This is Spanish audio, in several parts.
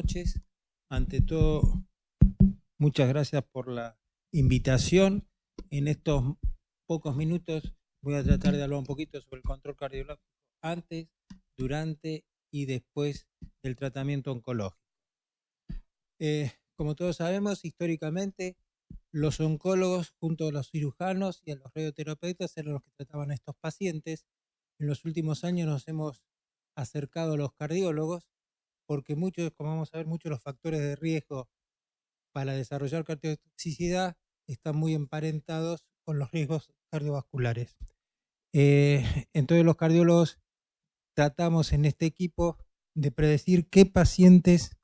noches. Ante todo, muchas gracias por la invitación. En estos pocos minutos voy a tratar de hablar un poquito sobre el control cardiológico antes, durante y después del tratamiento oncológico. Como todos sabemos, históricamente los oncólogos junto a los cirujanos y a los radioterapeutas eran los que trataban a estos pacientes. En los últimos años nos hemos acercado a los cardiólogos porque muchos, como vamos a ver, muchos de los factores de riesgo para desarrollar cardiotoxicidad están muy emparentados con los riesgos cardiovasculares. Entonces los cardiólogos tratamos en este equipo de predecir qué pacientes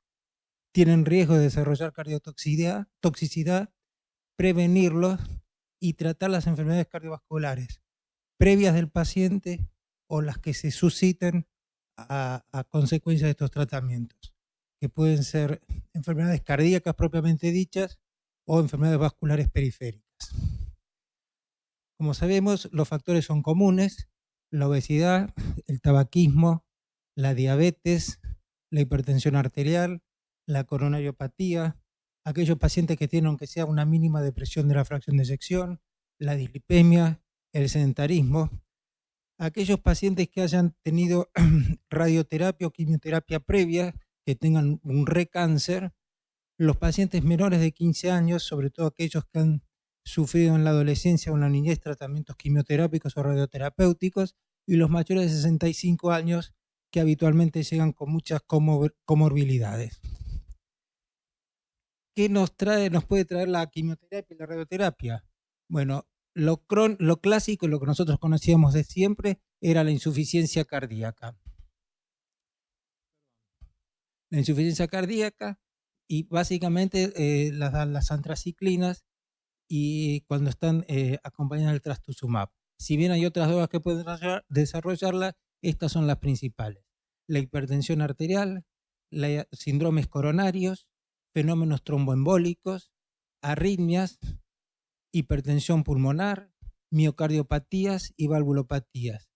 tienen riesgo de desarrollar cardiotoxicidad, prevenirlos y tratar las enfermedades cardiovasculares previas del paciente o las que se susciten a consecuencia de estos tratamientos, que pueden ser enfermedades cardíacas propiamente dichas o enfermedades vasculares periféricas. Como sabemos, los factores son comunes: la obesidad, el tabaquismo, la diabetes, la hipertensión arterial, la coronariopatía, aquellos pacientes que tienen aunque sea una mínima depresión de la fracción de eyección, la dislipemia, el sedentarismo, aquellos pacientes que hayan tenido radioterapia o quimioterapia previa, que tengan un recáncer, los pacientes menores de 15 años, sobre todo aquellos que han sufrido en la adolescencia o en la niñez tratamientos quimioterápicos o radioterapéuticos, y los mayores de 65 años que habitualmente llegan con muchas comorbilidades. ¿Qué nos puede traer la quimioterapia y la radioterapia? Bueno, lo clásico, lo que nosotros conocíamos de siempre, era la insuficiencia cardíaca. La insuficiencia cardíaca y básicamente las antraciclinas y cuando están acompañadas del trastuzumab. Si bien hay otras drogas que pueden desarrollarla, estas son las principales: la hipertensión arterial, síndromes coronarios, fenómenos tromboembólicos, arritmias, hipertensión pulmonar, miocardiopatías y valvulopatías.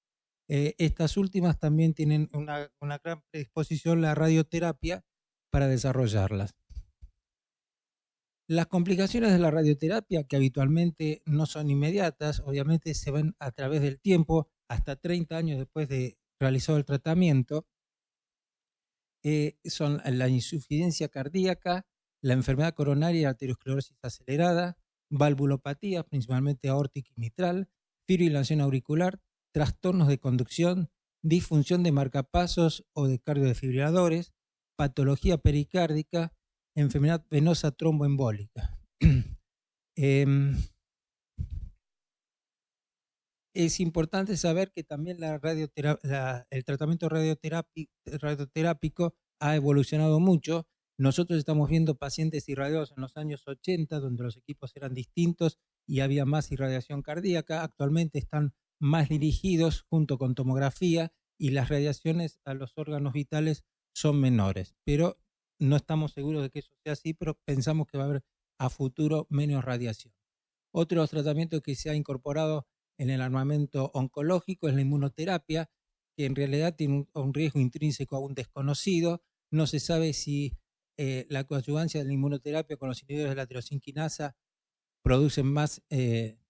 Estas últimas también tienen una gran predisposición a la radioterapia para desarrollarlas. Las complicaciones de la radioterapia, que habitualmente no son inmediatas, obviamente se ven a través del tiempo, hasta 30 años después de realizado el tratamiento, son la insuficiencia cardíaca, la enfermedad coronaria y arteriosclerosis acelerada, valvulopatías, principalmente aórtica y mitral, fibrilación auricular, trastornos de conducción, disfunción de marcapasos o de cardiodefibriladores, patología pericárdica, enfermedad venosa tromboembólica. Es importante saber que también el tratamiento radioterápico ha evolucionado mucho. Nosotros estamos viendo pacientes irradiados en los años 80, donde los equipos eran distintos y había más irradiación cardíaca. Actualmente están más dirigidos junto con tomografía y las radiaciones a los órganos vitales son menores. Pero no estamos seguros de que eso sea así, pero pensamos que va a haber a futuro menos radiación. Otro de los tratamientos que se ha incorporado en el armamento oncológico es la inmunoterapia, que en realidad tiene un riesgo intrínseco aún desconocido. No se sabe si la coadyuvancia de la inmunoterapia con los inhibidores de la tirosinquinasa producen más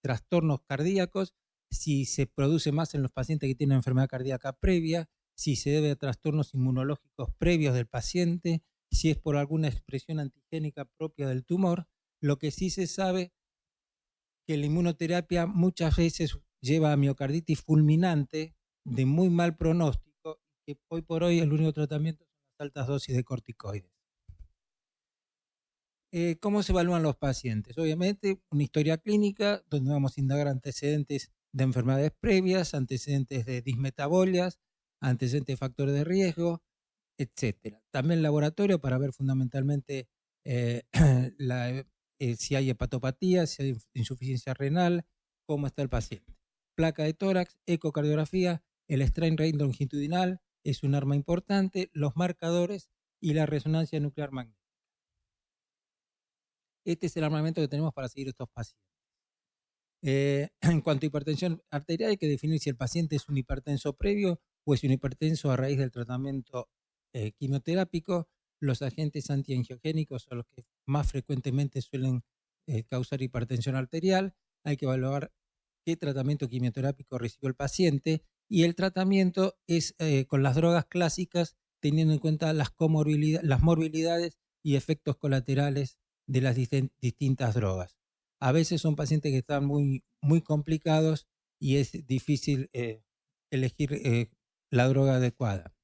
trastornos cardíacos, si se produce más en los pacientes que tienen enfermedad cardíaca previa, si se debe a trastornos inmunológicos previos del paciente, si es por alguna expresión antigénica propia del tumor. Lo que sí se sabe que la inmunoterapia muchas veces lleva a miocarditis fulminante de muy mal pronóstico, y que hoy por hoy el único tratamiento son las altas dosis de corticoides. ¿Cómo se evalúan los pacientes? Obviamente una historia clínica donde vamos a indagar antecedentes de enfermedades previas, antecedentes de dismetabolias, antecedentes de factores de riesgo, etc. También laboratorio para ver fundamentalmente si hay hepatopatía, si hay insuficiencia renal, cómo está el paciente. Placa de tórax, ecocardiografía, el strain rate longitudinal es un arma importante, los marcadores y la resonancia nuclear magnética. Este es el armamento que tenemos para seguir estos pacientes. En cuanto a hipertensión arterial, hay que definir si el paciente es un hipertenso previo o es un hipertenso a raíz del tratamiento quimioterápico. los agentes antiangiogénicos son los que más frecuentemente suelen causar hipertensión arterial. Hay que evaluar qué tratamiento quimioterápico recibió el paciente, y el tratamiento es con las drogas clásicas, teniendo en cuenta las morbilidades y efectos colaterales de las distintas drogas. A veces son pacientes que están muy, muy complicados y es difícil elegir la droga adecuada.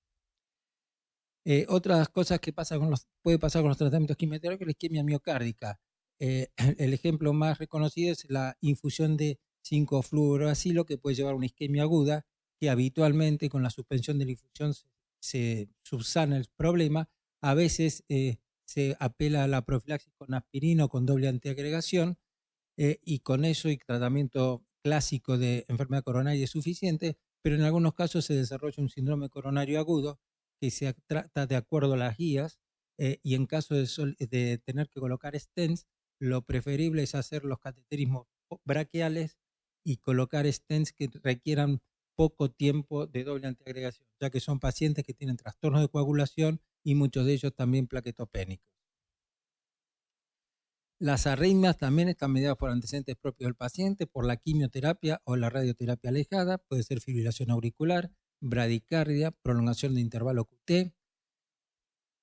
Otras cosas que puede pasar con los tratamientos quimioterápicos, la isquemia miocárdica. El ejemplo más reconocido es la infusión de 5-fluorouracilo, que puede llevar a una isquemia aguda, que habitualmente con la suspensión de la infusión se subsana el problema. A veces se apela a la profilaxis con aspirina o con doble antiagregación, y con eso y tratamiento clásico de enfermedad coronaria es suficiente, pero en algunos casos se desarrolla un síndrome coronario agudo que se trata de acuerdo a las guías, y en caso de tener que colocar stents, lo preferible es hacer los cateterismos braquiales y colocar stents que requieran poco tiempo de doble antiagregación, ya que son pacientes que tienen trastornos de coagulación y muchos de ellos también plaquetopénicos. Las arritmias también están mediadas por antecedentes propios del paciente, por la quimioterapia o la radioterapia alejada. Puede ser fibrilación auricular, bradicardia, prolongación de intervalo QT.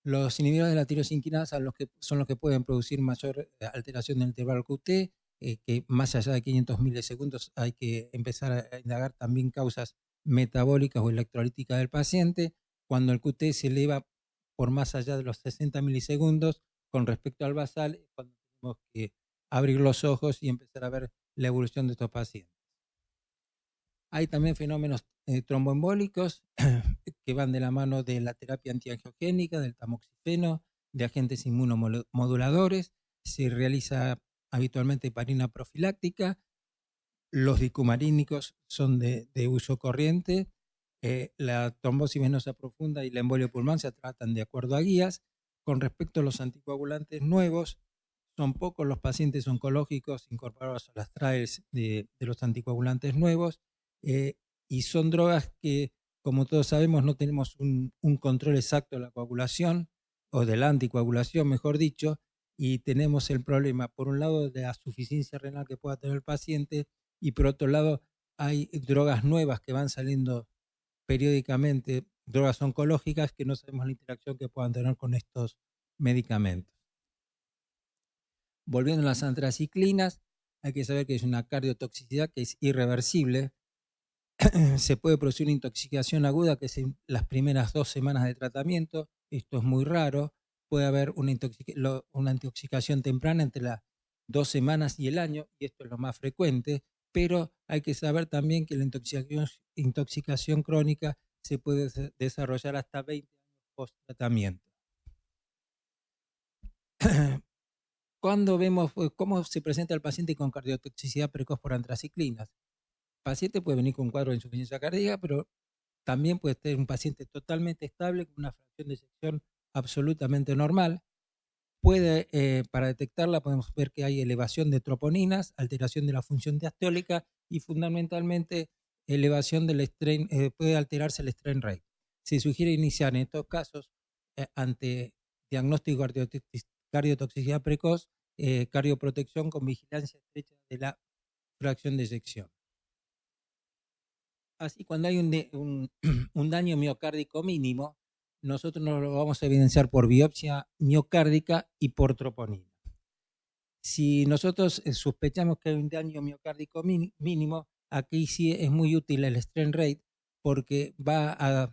Los inhibidores de la tirosinquinasa son los que pueden producir mayor alteración del intervalo QT, que más allá de 500 milisegundos hay que empezar a indagar también causas metabólicas o electrolíticas del paciente. Cuando el QT se eleva por más allá de los 60 milisegundos con respecto al basal, cuando tenemos que abrir los ojos y empezar a ver la evolución de estos pacientes. Hay también fenómenos tromboembólicos que van de la mano de la terapia antiangiogénica, del tamoxifeno, de agentes inmunomoduladores. Se realiza habitualmente heparina profiláctica. Los dicumarínicos son de uso corriente. La trombosis venosa profunda y la embolia pulmón se tratan de acuerdo a guías. Con respecto a los anticoagulantes nuevos, son pocos los pacientes oncológicos incorporados a las trials de los anticoagulantes nuevos, y son drogas que, como todos sabemos, no tenemos un control exacto de la coagulación, o de la anticoagulación, mejor dicho, y tenemos el problema, por un lado, de la suficiencia renal que pueda tener el paciente, y por otro lado, hay drogas nuevas que van saliendo periódicamente, drogas oncológicas que no sabemos la interacción que puedan tener con estos medicamentos. Volviendo a las antraciclinas, hay que saber que es una cardiotoxicidad que es irreversible. Se puede producir una intoxicación aguda, que es en las primeras 2 semanas de tratamiento. Esto es muy raro. Puede haber una intoxicación temprana entre las 2 semanas y el año, y esto es lo más frecuente, pero hay que saber también que la intoxicación crónica se puede desarrollar hasta 20 años post tratamiento. Cuando vemos cómo se presenta el paciente con cardiotoxicidad precoz por antraciclinas, el paciente puede venir con un cuadro de insuficiencia cardíaca, pero también puede ser un paciente totalmente estable con una fracción de eyección absolutamente normal. Para detectarla podemos ver que hay elevación de troponinas, alteración de la función diastólica y fundamentalmente elevación del strain, puede alterarse el strain rate. Se sugiere iniciar en estos casos, ante diagnóstico de cardiotoxicidad precoz, cardioprotección con vigilancia estrecha de la fracción de eyección. Así, cuando hay un daño miocárdico mínimo, nosotros nos lo vamos a evidenciar por biopsia miocárdica y por troponina. Si nosotros sospechamos que hay un daño miocárdico mínimo, aquí sí es muy útil el strain rate, porque va a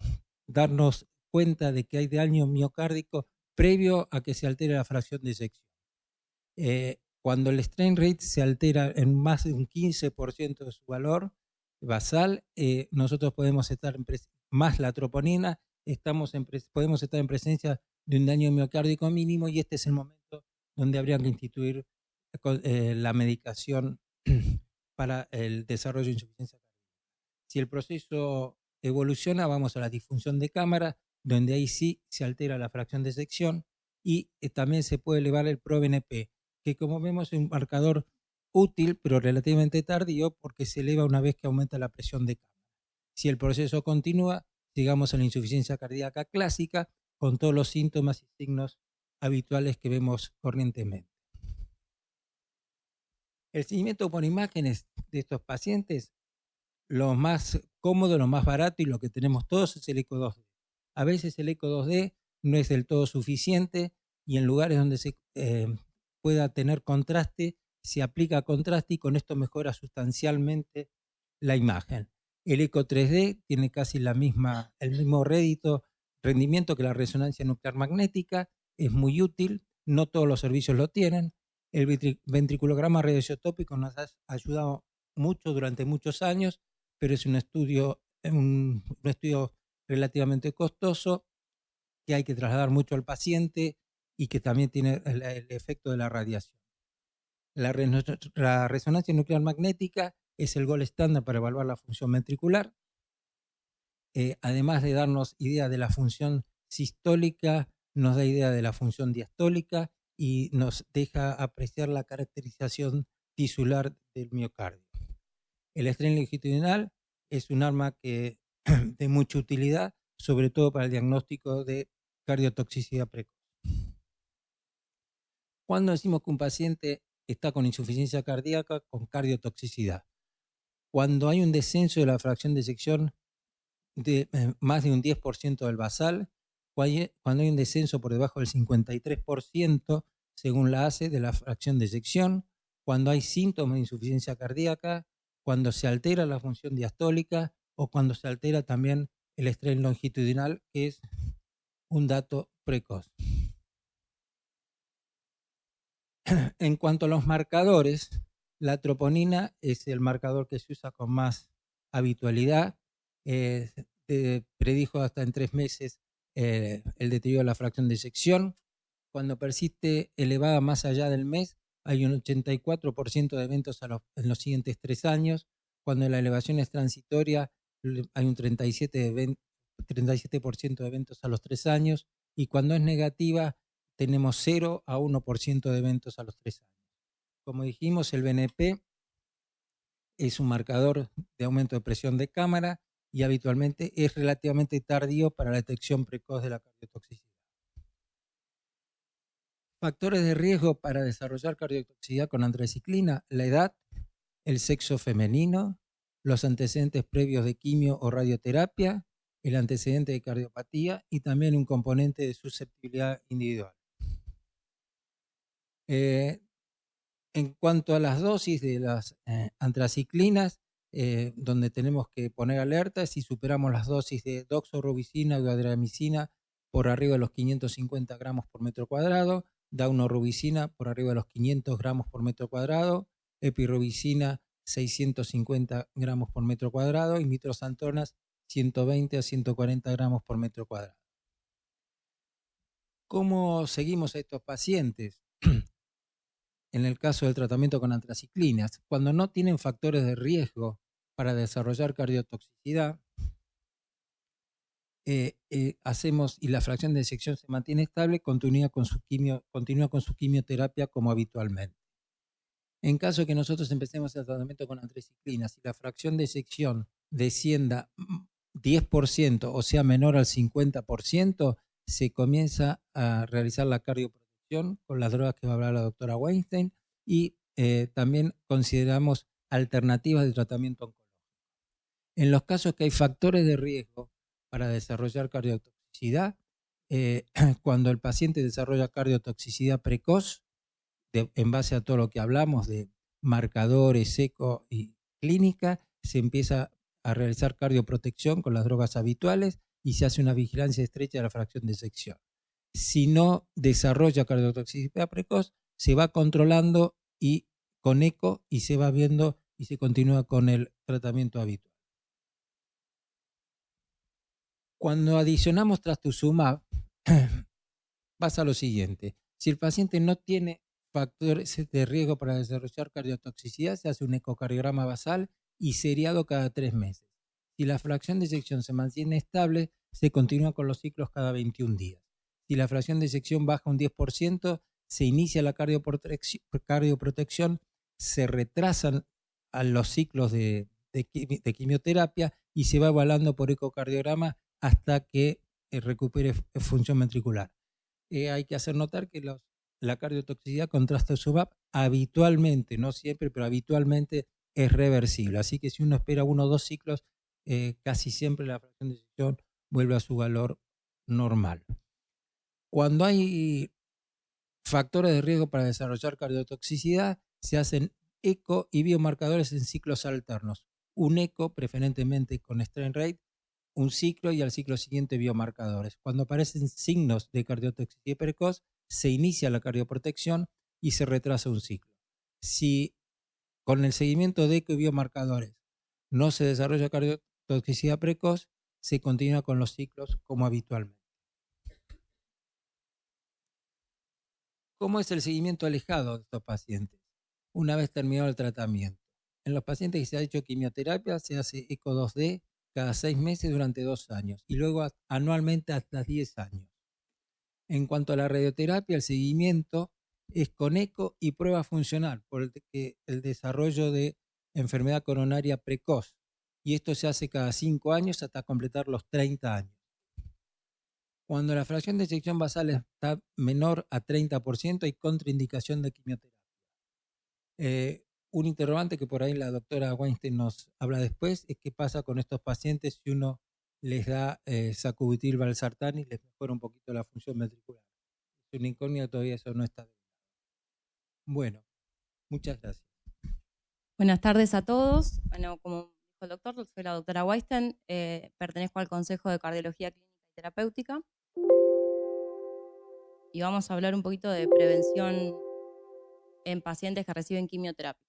darnos cuenta de que hay daño miocárdico previo a que se altere la fracción de eyección. Cuando el strain rate se altera en más de un 15% de su valor basal, nosotros podemos estar más la troponina, podemos estar en presencia de un daño miocárdico mínimo, y este es el momento donde habría que instituir la medicación para el desarrollo de insuficiencia cardíaca. Si el proceso evoluciona, vamos a la disfunción de cámara, donde ahí sí se altera la fracción de eyección, y también se puede elevar el ProBNP, que como vemos es un marcador útil, pero relativamente tardío, porque se eleva una vez que aumenta la presión de cámara. Si el proceso continúa, llegamos a la insuficiencia cardíaca clásica, con todos los síntomas y signos habituales que vemos corrientemente. El seguimiento por imágenes de estos pacientes, lo más cómodo, lo más barato y lo que tenemos todos es el eco 2D. A veces el eco 2D no es del todo suficiente y en lugares donde se pueda tener contraste, se aplica contraste y con esto mejora sustancialmente la imagen. El eco 3D tiene casi el mismo rendimiento que la resonancia nuclear magnética, es muy útil, no todos los servicios lo tienen. El ventriculograma radioisotópico nos ha ayudado mucho durante muchos años, pero es un estudio relativamente costoso que hay que trasladar mucho al paciente y que también tiene el efecto de la radiación. La resonancia nuclear magnética es el gold estándar para evaluar la función ventricular. Además de darnos idea de la función sistólica, nos da idea de la función diastólica y nos deja apreciar la caracterización tisular del miocardio. El estrés longitudinal es un arma de mucha utilidad, sobre todo para el diagnóstico de cardiotoxicidad precoz. Cuando decimos que un paciente está con insuficiencia cardíaca con cardiotoxicidad? Cuando hay un descenso de la fracción de eyección de más de un 10% del basal, cuando hay un descenso por debajo del 53%, según la ACE, de la fracción de eyección, cuando hay síntomas de insuficiencia cardíaca, cuando se altera la función diastólica o cuando se altera también el estrés longitudinal, que es un dato precoz. En cuanto a los marcadores, la troponina es el marcador que se usa con más habitualidad. Predijo hasta en 3 meses el deterioro de la fracción de eyección. Cuando persiste elevada más allá del mes, hay un 84% de eventos en los siguientes 3 años. Cuando la elevación es transitoria, hay un 37% de eventos a los 3 años. Y cuando es negativa, tenemos 0 a 1% de eventos a los 3 años. Como dijimos, el BNP es un marcador de aumento de presión de cámara y habitualmente es relativamente tardío para la detección precoz de la cardiotoxicidad. Factores de riesgo para desarrollar cardiotoxicidad con antraciclina: la edad, el sexo femenino, los antecedentes previos de quimio o radioterapia, el antecedente de cardiopatía y también un componente de susceptibilidad individual. En cuanto a las dosis de las antraciclinas, donde tenemos que poner alerta, si superamos las dosis de doxorubicina o adriamicina por arriba de los 550 gramos por metro cuadrado, daunorubicina por arriba de los 500 gramos por metro cuadrado, epirubicina 650 gramos por metro cuadrado y mitrosantonas 120 a 140 gramos por metro cuadrado. ¿Cómo seguimos a estos pacientes? En el caso del tratamiento con antraciclinas, cuando no tienen factores de riesgo para desarrollar cardiotoxicidad, hacemos y la fracción de eyección se mantiene estable, continúa con su quimioterapia como habitualmente. En caso de que nosotros empecemos el tratamiento con antraciclinas y la fracción de eyección descienda 10%, o sea menor al 50%, se comienza a realizar la cardioprotección con las drogas que va a hablar la doctora Weinstein y también consideramos alternativas de tratamiento oncológico. En los casos que hay factores de riesgo para desarrollar cardiotoxicidad, cuando el paciente desarrolla cardiotoxicidad precoz, en base a todo lo que hablamos de marcadores, eco y clínica, se empieza a realizar cardioprotección con las drogas habituales y se hace una vigilancia estrecha de la fracción de eyección. Si no desarrolla cardiotoxicidad precoz, se va controlando y con eco y se va viendo y se continúa con el tratamiento habitual. Cuando adicionamos trastuzumab, pasa lo siguiente. Si el paciente no tiene factores de riesgo para desarrollar cardiotoxicidad, se hace un ecocardiograma basal y seriado cada 3 meses. Si la fracción de eyección se mantiene estable, se continúa con los ciclos cada 21 días. Si la fracción de eyección baja un 10%, se inicia la cardioprotección, se retrasan a los ciclos de quimioterapia y se va evaluando por ecocardiograma hasta que recupere función ventricular. Hay que hacer notar que la cardiotoxicidad con trastuzumab habitualmente, no siempre, pero habitualmente es reversible. Así que si uno espera 1 o 2 ciclos, casi siempre la fracción de eyección vuelve a su valor normal. Cuando hay factores de riesgo para desarrollar cardiotoxicidad, se hacen eco y biomarcadores en ciclos alternos. Un eco, preferentemente con strain rate, un ciclo y al ciclo siguiente biomarcadores. Cuando aparecen signos de cardiotoxicidad precoz, se inicia la cardioprotección y se retrasa un ciclo. Si con el seguimiento de eco y biomarcadores no se desarrolla cardiotoxicidad precoz, se continúa con los ciclos como habitualmente. ¿Cómo es el seguimiento alejado de estos pacientes? Una vez terminado el tratamiento. En los pacientes que se ha hecho quimioterapia se hace eco 2D cada 6 meses durante 2 años y luego anualmente hasta 10 años. En cuanto a la radioterapia, el seguimiento es con eco y prueba funcional por el desarrollo de enfermedad coronaria precoz, y esto se hace cada 5 años hasta completar los 30 años. Cuando la fracción de eyección basal está menor a 30%, hay contraindicación de quimioterapia. Un interrogante que por ahí la doctora Weinstein nos habla después es qué pasa con estos pacientes si uno les da sacubitril valsartán y les mejora un poquito la función ventricular. Es una incógnita, todavía eso no está. Bueno, muchas gracias. Buenas tardes a todos. Bueno, como dijo el doctor, soy la doctora Weinstein, pertenezco al Consejo de Cardiología Clínica y Terapéutica y vamos a hablar un poquito de prevención en pacientes que reciben quimioterapia.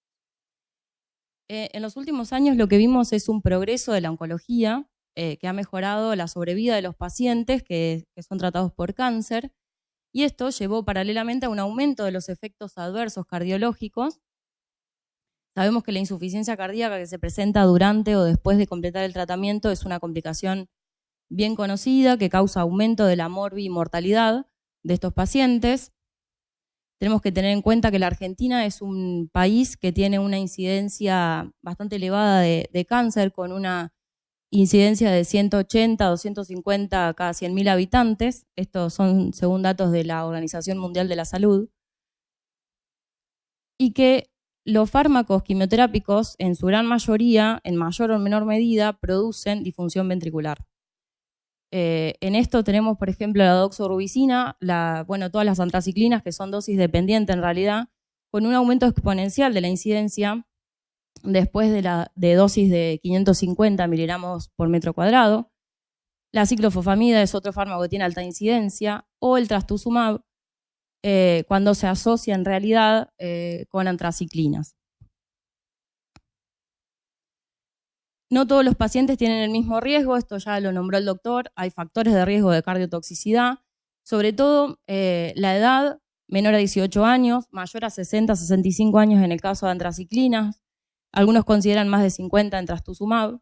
En los últimos años lo que vimos es un progreso de la oncología que ha mejorado la sobrevida de los pacientes que son tratados por cáncer, y esto llevó paralelamente a un aumento de los efectos adversos cardiológicos. Sabemos que la insuficiencia cardíaca que se presenta durante o después de completar el tratamiento es una complicación bien conocida que causa aumento de la mortalidad de estos pacientes. Tenemos que tener en cuenta que la Argentina es un país que tiene una incidencia bastante elevada de cáncer, con una incidencia de 180 a 250 cada 100.000 habitantes. Estos son según datos de la Organización Mundial de la Salud. Y que los fármacos quimioterápicos, en su gran mayoría, en mayor o menor medida, producen disfunción ventricular. En esto tenemos, por ejemplo, la doxorubicina, todas las antraciclinas, que son dosis dependientes en realidad, con un aumento exponencial de la incidencia después de dosis de 550 miligramos por metro cuadrado. La ciclofosfamida es otro fármaco que tiene alta incidencia, o el trastuzumab, cuando se asocia en realidad con antraciclinas. No todos los pacientes tienen el mismo riesgo, esto ya lo nombró el doctor. Hay factores de riesgo de cardiotoxicidad, sobre todo la edad, menor a 18 años, mayor a 60, 65 años en el caso de antraciclinas. Algunos consideran más de 50 en trastuzumab.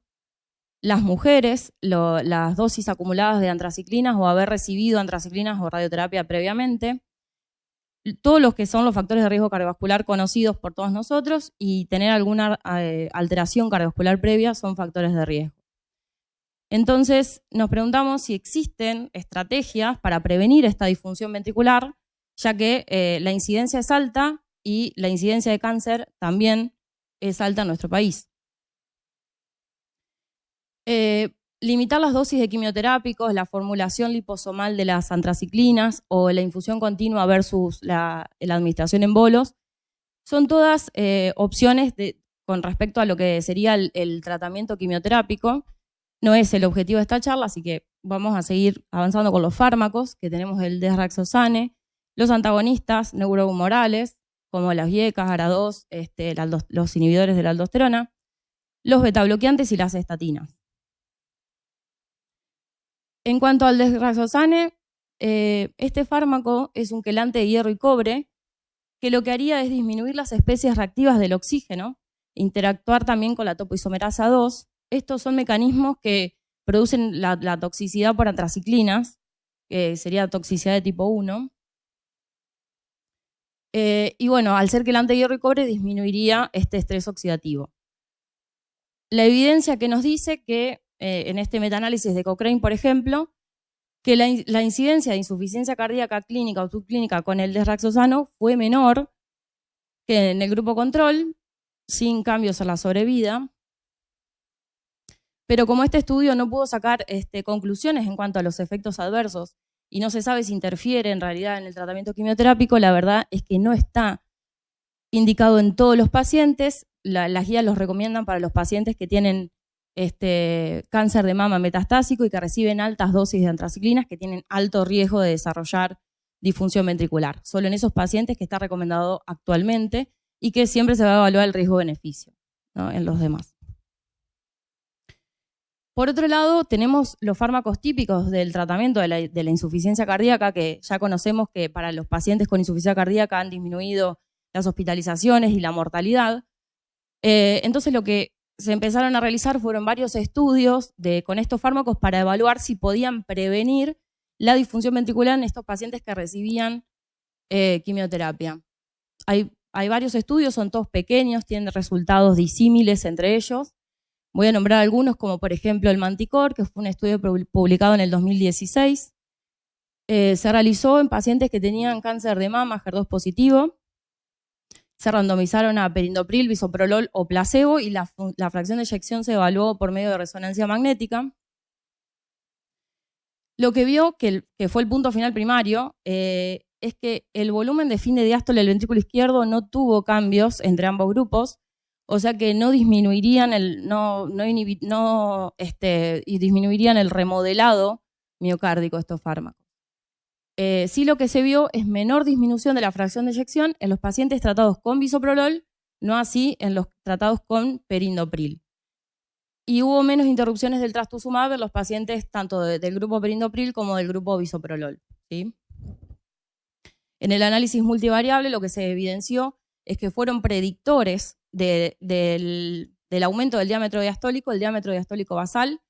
Las mujeres, las dosis acumuladas de antraciclinas o haber recibido antraciclinas o radioterapia previamente. Todos los que son los factores de riesgo cardiovascular conocidos por todos nosotros y tener alguna alteración cardiovascular previa son factores de riesgo. Entonces nos preguntamos si existen estrategias para prevenir esta disfunción ventricular, ya que la incidencia es alta y la incidencia de cáncer también es alta en nuestro país. Limitar las dosis de quimioterápicos, la formulación liposomal de las antraciclinas o la infusión continua versus la administración en bolos, son todas opciones con respecto a lo que sería el tratamiento quimioterápico. No es el objetivo de esta charla, así que vamos a seguir avanzando con los fármacos, que tenemos el desraxosane, los antagonistas neurohumorales, como las IECAS, ARA2, los inhibidores de la aldosterona, los betabloqueantes y las estatinas. En cuanto al desraxosane, este fármaco es un quelante de hierro y cobre que lo que haría es disminuir las especies reactivas del oxígeno, interactuar también con la topoisomerasa 2. Estos son mecanismos que producen la toxicidad por antraciclinas, que sería toxicidad de tipo 1. Y bueno, al ser quelante de hierro y cobre disminuiría este estrés oxidativo. La evidencia que nos dice que en este metaanálisis de Cochrane, por ejemplo, que la incidencia de insuficiencia cardíaca clínica o subclínica con el desraxosano fue menor que en el grupo control, sin cambios en la sobrevida. Pero como este estudio no pudo sacar conclusiones en cuanto a los efectos adversos y no se sabe si interfiere en realidad en el tratamiento quimioterápico, la verdad es que no está indicado en todos los pacientes. Las guías los recomiendan para los pacientes que tienen cáncer de mama metastásico y que reciben altas dosis de antraciclinas, que tienen alto riesgo de desarrollar disfunción ventricular. Solo en esos pacientes que está recomendado actualmente y que siempre se va a evaluar el riesgo-beneficio, ¿no? En los demás. Por otro lado, tenemos los fármacos típicos del tratamiento de la insuficiencia cardíaca, que ya conocemos que para los pacientes con insuficiencia cardíaca han disminuido las hospitalizaciones y la mortalidad. Entonces lo que se empezaron a realizar fueron varios estudios con estos fármacos para evaluar si podían prevenir la disfunción ventricular en estos pacientes que recibían quimioterapia. Hay varios estudios, son todos pequeños, tienen resultados disímiles entre ellos. Voy a nombrar algunos, como por ejemplo el Manticor, que fue un estudio publicado en el 2016. Se realizó en pacientes que tenían cáncer de mama, HER2 positivo. Se randomizaron a perindopril, bisoprolol o placebo y la fracción de eyección se evaluó por medio de resonancia magnética. Lo que vio, que fue el punto final primario, es que el volumen de fin de diástole del ventrículo izquierdo no tuvo cambios entre ambos grupos, o sea que no disminuirían disminuirían el remodelado miocárdico de estos fármacos. Sí, lo que se vio es menor disminución de la fracción de eyección en los pacientes tratados con bisoprolol, no así en los tratados con perindopril. Y hubo menos interrupciones del trastuzumab en los pacientes tanto del grupo perindopril como del grupo bisoprolol, ¿sí? En el análisis multivariable lo que se evidenció es que fueron predictores del aumento del diámetro diastólico, el diámetro diastólico basal,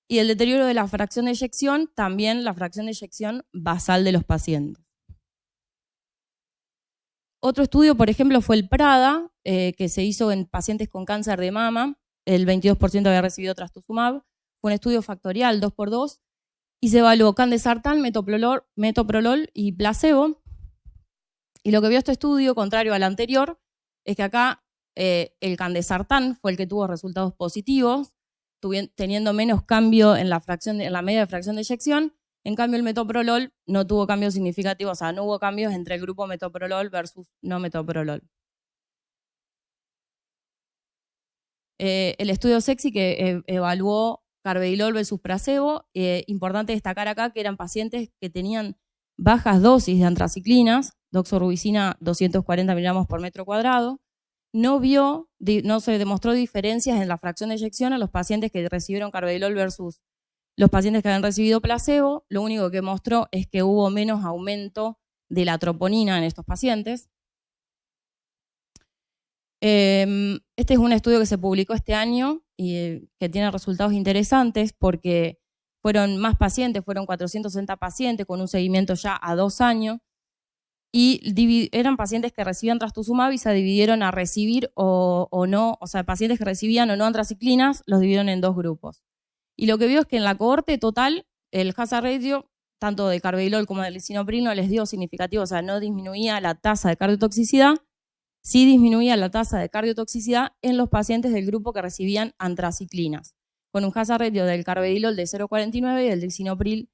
y el deterioro de la fracción de eyección, también la fracción de eyección basal de los pacientes. Otro estudio, por ejemplo, fue el PRADA, que se hizo en pacientes con cáncer de mama. El 22% había recibido trastuzumab. Fue un estudio factorial 2x2 y se evaluó candesartán, metoprolol y placebo. Y lo que vio este estudio, contrario al anterior, es que acá el candesartán fue el que tuvo resultados positivos, teniendo menos cambio en la media de fracción de eyección. En cambio, el metoprolol no tuvo cambios significativos, o sea, no hubo cambios entre el grupo metoprolol versus no metoprolol. El estudio SEXI que evaluó carvedilol versus placebo, importante destacar acá que eran pacientes que tenían bajas dosis de antraciclinas, doxorubicina 240 miligramos por metro cuadrado. No se demostró diferencias en la fracción de eyección a los pacientes que recibieron carvedilol versus los pacientes que habían recibido placebo. Lo único que mostró es que hubo menos aumento de la troponina en estos pacientes. Este es un estudio que se publicó este año y que tiene resultados interesantes porque fueron más pacientes, fueron 460 pacientes con un seguimiento ya a 2 años y eran pacientes que recibían trastuzumab y se dividieron a recibir o no, o sea, pacientes que recibían o no antraciclinas los dividieron en 2 grupos. Y lo que vio es que en la cohorte total el hazard ratio, tanto de carvedilol como del lisinopril, no les dio significativo, o sea, no disminuía la tasa de cardiotoxicidad. Sí disminuía la tasa de cardiotoxicidad en los pacientes del grupo que recibían antraciclinas, con un hazard ratio del carvedilol de 0,49 y del lisinopril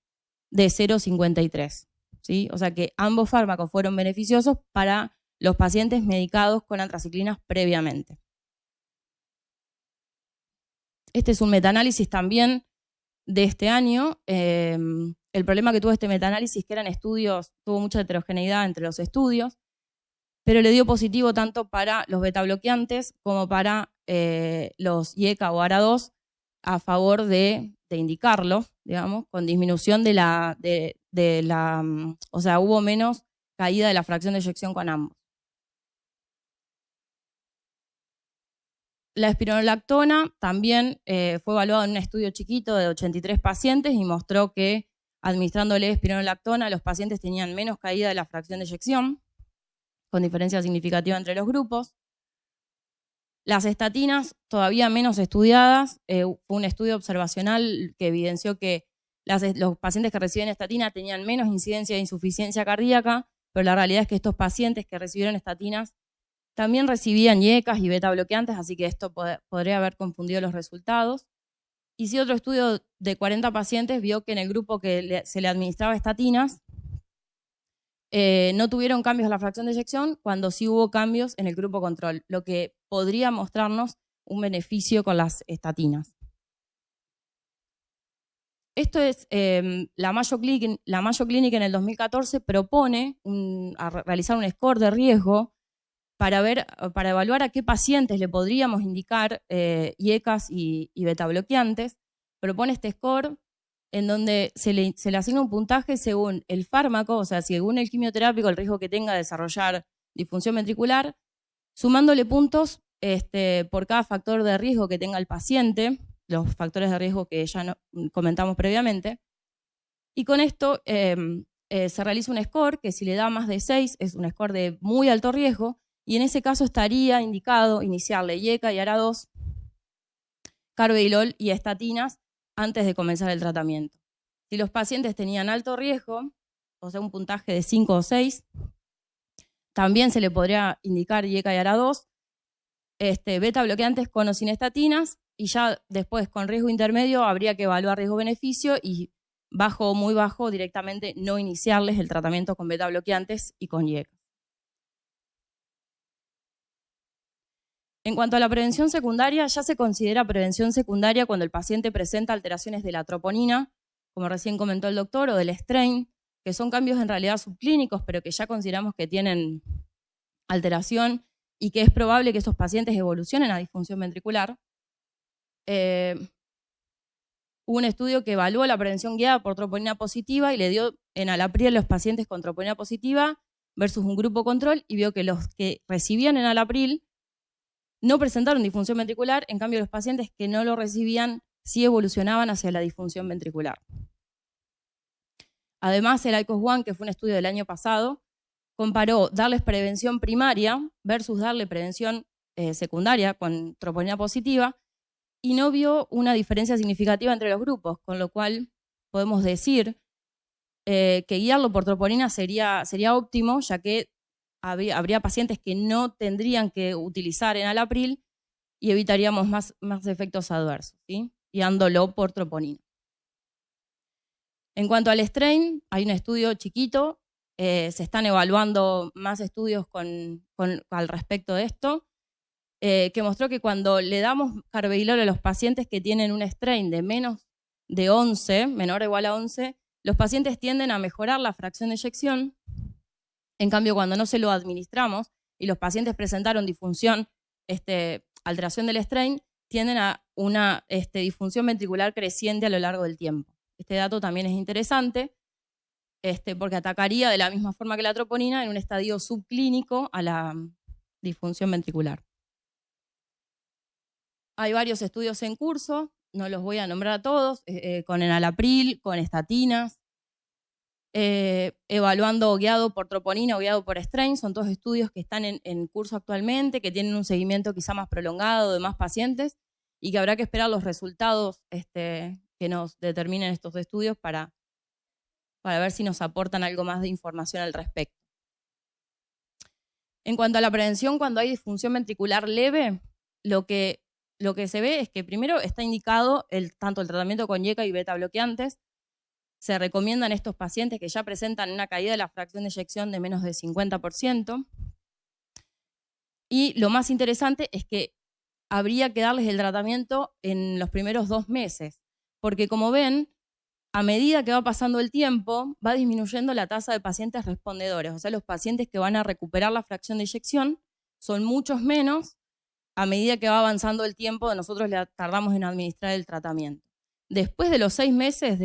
de 0,53. ¿Sí? O sea que ambos fármacos fueron beneficiosos para los pacientes medicados con antraciclinas previamente. Este es un metaanálisis también de este año. El problema que tuvo este metaanálisis que eran estudios, tuvo mucha heterogeneidad entre los estudios, pero le dio positivo tanto para los betabloqueantes como para los IECA o ARA2 a favor de indicarlo, digamos, con disminución o sea, hubo menos caída de la fracción de eyección con ambos. La espironolactona también fue evaluada en un estudio chiquito de 83 pacientes y mostró que administrándole espironolactona los pacientes tenían menos caída de la fracción de eyección, con diferencia significativa entre los grupos. Las estatinas, todavía menos estudiadas, fue un estudio observacional que evidenció que los pacientes que reciben estatina tenían menos incidencia de insuficiencia cardíaca, pero la realidad es que estos pacientes que recibieron estatinas también recibían IECAS y beta bloqueantes, así que esto podría haber confundido los resultados. Y sí, otro estudio de 40 pacientes vio que en el grupo que se le administraba estatinas no tuvieron cambios en la fracción de eyección, cuando sí hubo cambios en el grupo control, lo que podría mostrarnos un beneficio con las estatinas. Esto es la Mayo Clinic en el 2014 propone realizar un score de riesgo para evaluar a qué pacientes le podríamos indicar IECAS y beta bloqueantes. Propone este score en donde se le asigna un puntaje según el fármaco, o sea, según el quimioterápico, el riesgo que tenga de desarrollar disfunción ventricular, sumándole puntos por cada factor de riesgo que tenga el paciente, los factores de riesgo que ya comentamos previamente. Y con esto se realiza un score que si le da más de 6 es un score de muy alto riesgo, y en ese caso estaría indicado iniciarle IECA y ARA2, carvedilol y estatinas antes de comenzar el tratamiento. Si los pacientes tenían alto riesgo, o sea un puntaje de 5 o 6, también se le podría indicar IECA y ARA2, beta bloqueantes con o sin estatinas, y ya después con riesgo intermedio habría que evaluar riesgo-beneficio y bajo o muy bajo directamente no iniciarles el tratamiento con beta bloqueantes y con IECA. En cuanto a la prevención secundaria, ya se considera prevención secundaria cuando el paciente presenta alteraciones de la troponina, como recién comentó el doctor, o del strain, que son cambios en realidad subclínicos, pero que ya consideramos que tienen alteración y que es probable que esos pacientes evolucionen a disfunción ventricular. Hubo un estudio que evaluó la prevención guiada por troponina positiva y le dio enalapril a los pacientes con troponina positiva versus un grupo control, y vio que los que recibían enalapril no presentaron disfunción ventricular, en cambio los pacientes que no lo recibían sí evolucionaban hacia la disfunción ventricular. Además, el ICOS-1, que fue un estudio del año pasado, comparó darles prevención primaria versus darle prevención secundaria con troponina positiva y no vio una diferencia significativa entre los grupos, con lo cual podemos decir que guiarlo por troponina sería óptimo, ya que habría pacientes que no tendrían que utilizar enalapril y evitaríamos más efectos adversos, ¿sí? Guiándolo por troponina. En cuanto al strain, hay un estudio chiquito, se están evaluando más estudios al respecto de esto, que mostró que cuando le damos carvedilol a los pacientes que tienen un strain de menos de 11, menor o igual a 11, los pacientes tienden a mejorar la fracción de eyección. En cambio, cuando no se lo administramos y los pacientes presentaron disfunción, alteración del strain, tienden a una disfunción ventricular creciente a lo largo del tiempo. Este dato también es interesante porque atacaría de la misma forma que la troponina en un estadio subclínico a la disfunción ventricular. Hay varios estudios en curso, no los voy a nombrar a todos, con enalapril, con estatinas, evaluando guiado por troponina o guiado por strain. Son todos estudios que están en curso actualmente, que tienen un seguimiento quizá más prolongado de más pacientes y que habrá que esperar los resultados que nos determinen estos estudios para ver si nos aportan algo más de información al respecto. En cuanto a la prevención, cuando hay disfunción ventricular leve, lo que se ve es que primero está indicado tanto el tratamiento con IECA y beta bloqueantes. Se recomiendan estos pacientes que ya presentan una caída de la fracción de eyección de menos de 50%. Y lo más interesante es que habría que darles el tratamiento en los primeros 2 meses, porque como ven, a medida que va pasando el tiempo, va disminuyendo la tasa de pacientes respondedores. O sea, los pacientes que van a recuperar la fracción de eyección son muchos menos a medida que va avanzando el tiempo, nosotros le tardamos en administrar el tratamiento. Después de los 6 meses,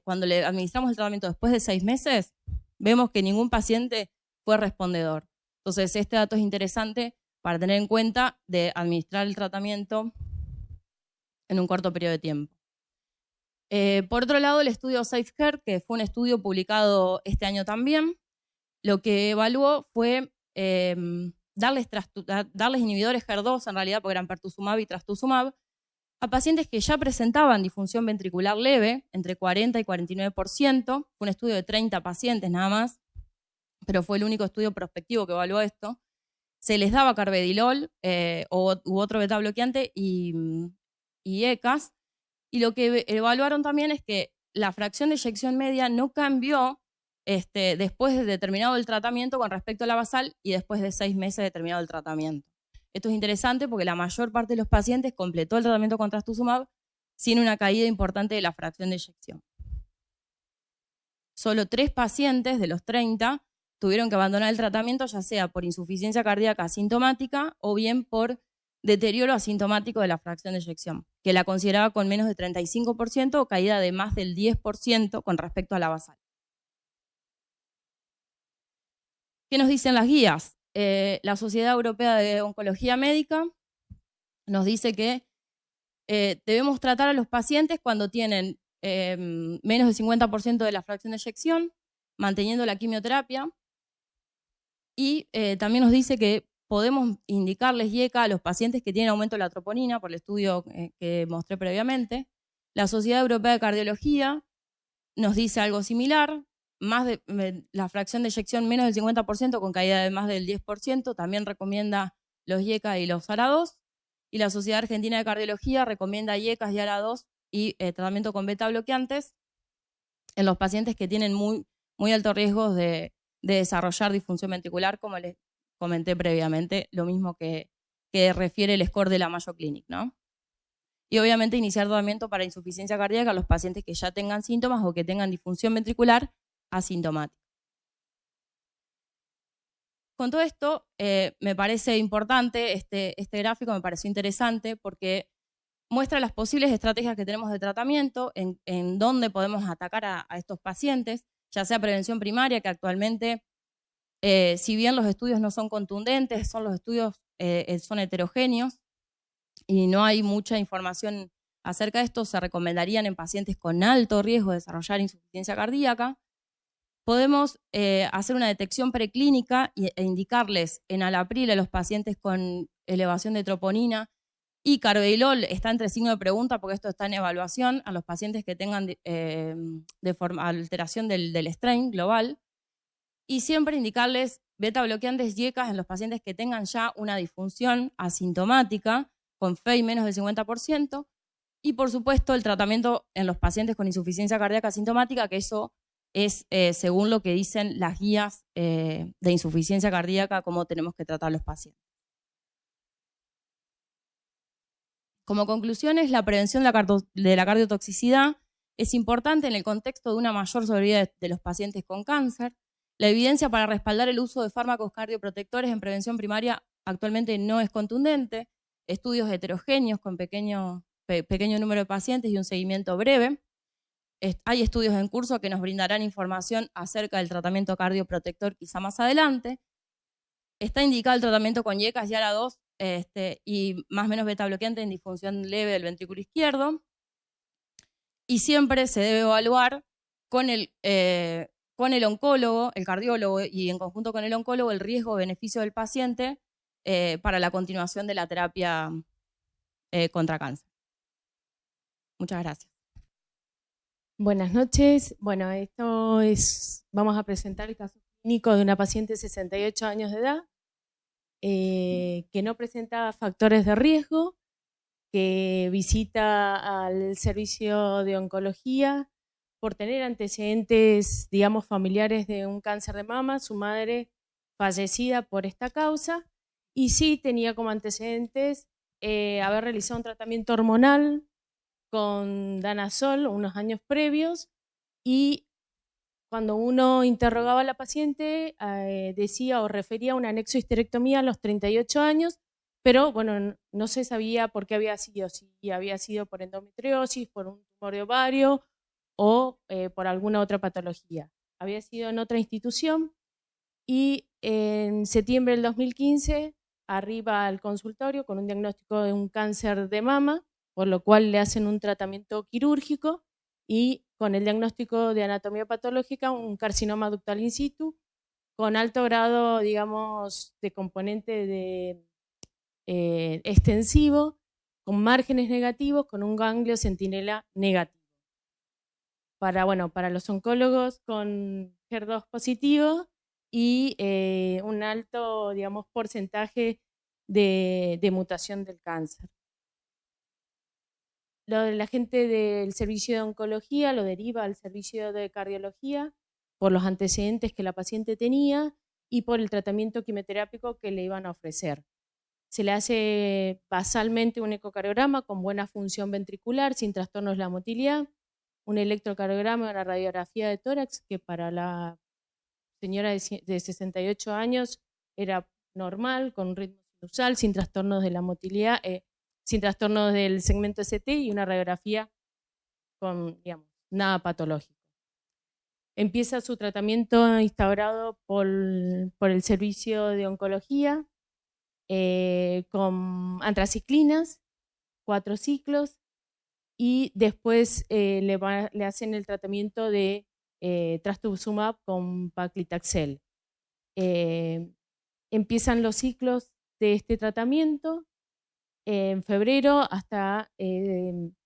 cuando le administramos el tratamiento después de 6 meses, vemos que ningún paciente fue respondedor. Entonces, este dato es interesante para tener en cuenta de administrar el tratamiento en un corto periodo de tiempo. Por otro lado, el estudio SafeCare, que fue un estudio publicado este año también, lo que evaluó fue darles inhibidores HER2, en realidad, porque eran pertuzumab y trastuzumab, a pacientes que ya presentaban disfunción ventricular leve, entre 40 y 49%, fue un estudio de 30 pacientes nada más, pero fue el único estudio prospectivo que evaluó esto. Se les daba carvedilol u otro beta bloqueante y ECAS, y lo que evaluaron también es que la fracción de eyección media no cambió después de terminado el tratamiento con respecto a la basal y después de 6 meses de terminado el tratamiento. Esto es interesante porque la mayor parte de los pacientes completó el tratamiento con trastuzumab sin una caída importante de la fracción de eyección. Solo 3 pacientes de los 30 tuvieron que abandonar el tratamiento, ya sea por insuficiencia cardíaca asintomática o bien por deterioro asintomático de la fracción de eyección, que la consideraba con menos de 35% o caída de más del 10% con respecto a la basal. ¿Qué nos dicen las guías? La Sociedad Europea de Oncología Médica nos dice que debemos tratar a los pacientes cuando tienen menos del 50% de la fracción de eyección, manteniendo la quimioterapia, y también nos dice que podemos indicarles IECA a los pacientes que tienen aumento de la troponina, por el estudio que mostré previamente. La Sociedad Europea de Cardiología nos dice algo similar, la fracción de eyección menos del 50% con caída de más del 10%, también recomienda los IECA y los ARA2, y la Sociedad Argentina de Cardiología recomienda IECAS y ARA2 y tratamiento con beta bloqueantes en los pacientes que tienen muy alto riesgo de desarrollar disfunción ventricular, como les comenté previamente, lo mismo que refiere el score de la Mayo Clinic, ¿no? Y obviamente iniciar tratamiento para insuficiencia cardíaca a los pacientes que ya tengan síntomas o que tengan disfunción ventricular asintomática. Con todo esto, me parece importante, este gráfico me pareció interesante porque muestra las posibles estrategias que tenemos de tratamiento, en dónde podemos atacar a estos pacientes, ya sea prevención primaria, que actualmente, si bien los estudios no son contundentes, los estudios son heterogéneos y no hay mucha información acerca de esto, se recomendarían en pacientes con alto riesgo de desarrollar insuficiencia cardíaca. Podemos hacer una detección preclínica e indicarles en alapril a los pacientes con elevación de troponina, y carvedilol está entre signo de pregunta porque esto está en evaluación a los pacientes que tengan alteración del strain global, y siempre indicarles beta bloqueantes y ECAS en los pacientes que tengan ya una disfunción asintomática con FEI menos del 50%, y por supuesto el tratamiento en los pacientes con insuficiencia cardíaca asintomática, que eso es según lo que dicen las guías de insuficiencia cardíaca, cómo tenemos que tratar a los pacientes. Como conclusiones, la prevención de la cardiotoxicidad es importante en el contexto de una mayor sobrevida de los pacientes con cáncer. La evidencia para respaldar el uso de fármacos cardioprotectores en prevención primaria actualmente no es contundente. Estudios heterogéneos con pequeño número de pacientes y un seguimiento breve. Hay estudios en curso que nos brindarán información acerca del tratamiento cardioprotector quizá más adelante. Está indicado el tratamiento con IECAS y ARA2 y más o menos beta bloqueante en disfunción leve del ventrículo izquierdo. Y siempre se debe evaluar con el oncólogo, el cardiólogo, y en conjunto con el oncólogo, el riesgo o beneficio del paciente para la continuación de la terapia contra cáncer. Muchas gracias. Buenas noches. Bueno, vamos a presentar el caso clínico de una paciente de 68 años de edad que no presenta factores de riesgo, que visita al servicio de oncología por tener antecedentes, digamos, familiares de un cáncer de mama, su madre fallecida por esta causa, y sí tenía como antecedentes haber realizado un tratamiento hormonal con danazol unos años previos, y cuando uno interrogaba a la paciente decía o refería a una anexohisterectomía a los 38 años, pero bueno, no se sabía por qué había sido, si había sido por endometriosis, por un tumor de ovario o por alguna otra patología. Había sido en otra institución, y en septiembre del 2015 arriba al consultorio con un diagnóstico de un cáncer de mama, por lo cual le hacen un tratamiento quirúrgico, y con el diagnóstico de anatomía patológica un carcinoma ductal in situ con alto grado, digamos, de componente extensivo, con márgenes negativos, con un ganglio centinela negativo. Para los oncólogos con HER2 positivo y un alto, digamos, porcentaje de mutación del cáncer. La gente del servicio de oncología lo deriva al servicio de cardiología por los antecedentes que la paciente tenía y por el tratamiento quimioterápico que le iban a ofrecer. Se le hace basalmente un ecocardiograma con buena función ventricular, sin trastornos de la motilidad, un electrocardiograma y una radiografía de tórax, que para la señora de 68 años era normal, con ritmo sinusal, sin trastornos de la motilidad, sin trastornos del segmento ST y una radiografía con, digamos, nada patológico. Empieza su tratamiento instaurado por el servicio de oncología con antraciclinas, 4 ciclos, y después le hacen el tratamiento de trastuzumab con paclitaxel. Empiezan los ciclos de este tratamiento en febrero hasta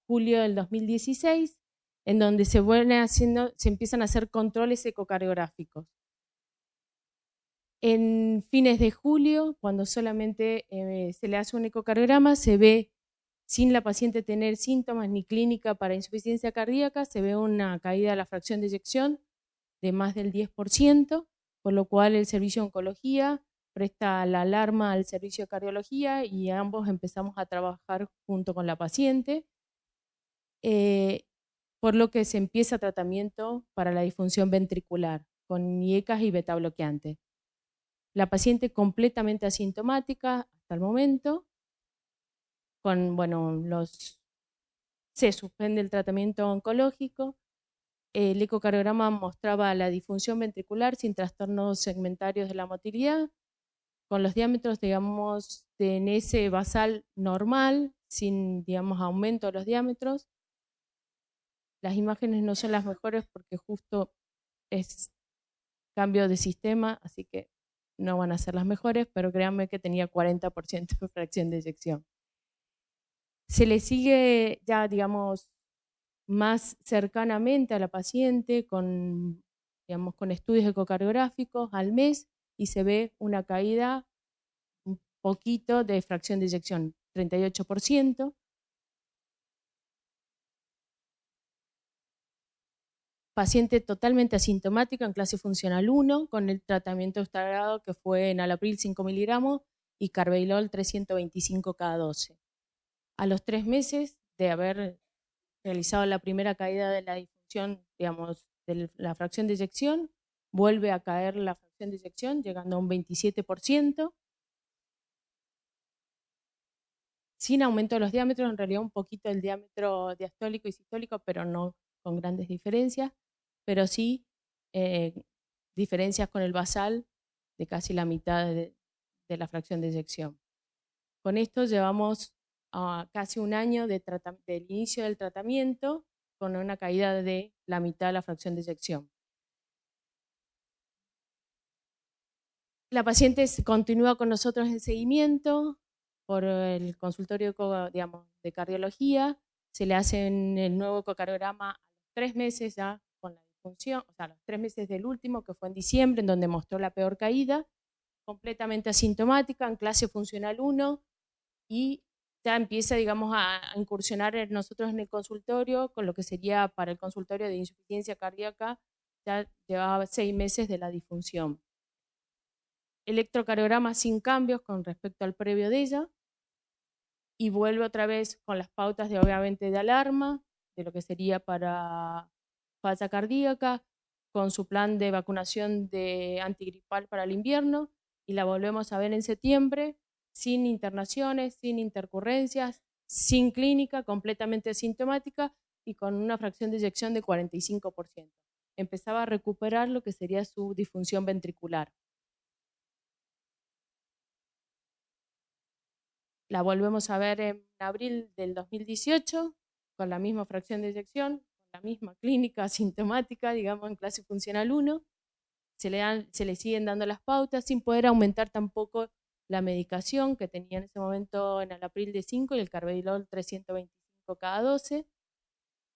julio del 2016, en donde se empiezan a hacer controles ecocardiográficos. En fines de julio, cuando solamente se le hace un ecocardiograma, se ve, sin la paciente tener síntomas ni clínica para insuficiencia cardíaca, se ve una caída de la fracción de eyección de más del 10%, por lo cual el servicio de oncología presta la alarma al servicio de cardiología y ambos empezamos a trabajar junto con la paciente, por lo que se empieza tratamiento para la disfunción ventricular con IECAS y beta bloqueante. La paciente completamente asintomática hasta el momento, se suspende el tratamiento oncológico. El ecocardiograma mostraba la disfunción ventricular sin trastornos segmentarios de la motilidad, con los diámetros, digamos, en ese basal normal, sin, digamos, aumento de los diámetros. Las imágenes no son las mejores porque justo es cambio de sistema, así que no van a ser las mejores, pero créanme que tenía 40% de fracción de eyección. Se le sigue ya, digamos, más cercanamente a la paciente con estudios ecocardiográficos al mes y se ve una caída un poquito de fracción de eyección, 38%. Paciente totalmente asintomática en clase funcional 1 con el tratamiento instaurado que fue enalapril 5 miligramos y carvedilol 325 cada 12. A los 3 meses de haber realizado la primera caída de la disfunción, digamos, de la fracción de eyección, vuelve a caer la fracción de eyección, llegando a un 27%, sin aumento de los diámetros, en realidad un poquito el diámetro diastólico y sistólico, pero no con grandes diferencias, pero sí diferencias con el basal de casi la mitad de la fracción de eyección. Con esto llevamos casi un año del inicio del tratamiento con una caída de la mitad de la fracción de eyección. La paciente continúa con nosotros en seguimiento por el consultorio, digamos, de cardiología. Se le hace el nuevo ecocardiograma a los 3 meses ya con la disfunción, o sea, a los 3 meses del último, que fue en diciembre, en donde mostró la peor caída, completamente asintomática, en clase funcional 1, y ya empieza, digamos, a incursionar nosotros en el consultorio, con lo que sería para el consultorio de insuficiencia cardíaca, ya llevaba 6 meses de la disfunción. Electrocardiograma sin cambios con respecto al previo de ella, y vuelve otra vez con las pautas de, obviamente, de alarma, de lo que sería para falla cardíaca, con su plan de vacunación de antigripal para el invierno, y la volvemos a ver en septiembre, sin internaciones, sin intercurrencias, sin clínica, completamente asintomática y con una fracción de eyección de 45%. Empezaba a recuperar lo que sería su disfunción ventricular. La volvemos a ver en abril del 2018, con la misma fracción de eyección, con la misma clínica asintomática, digamos, en clase funcional 1. Se le siguen dando las pautas sin poder aumentar tampoco la medicación que tenía en ese momento en el abril de 5 y el carvedilol 325 cada 12.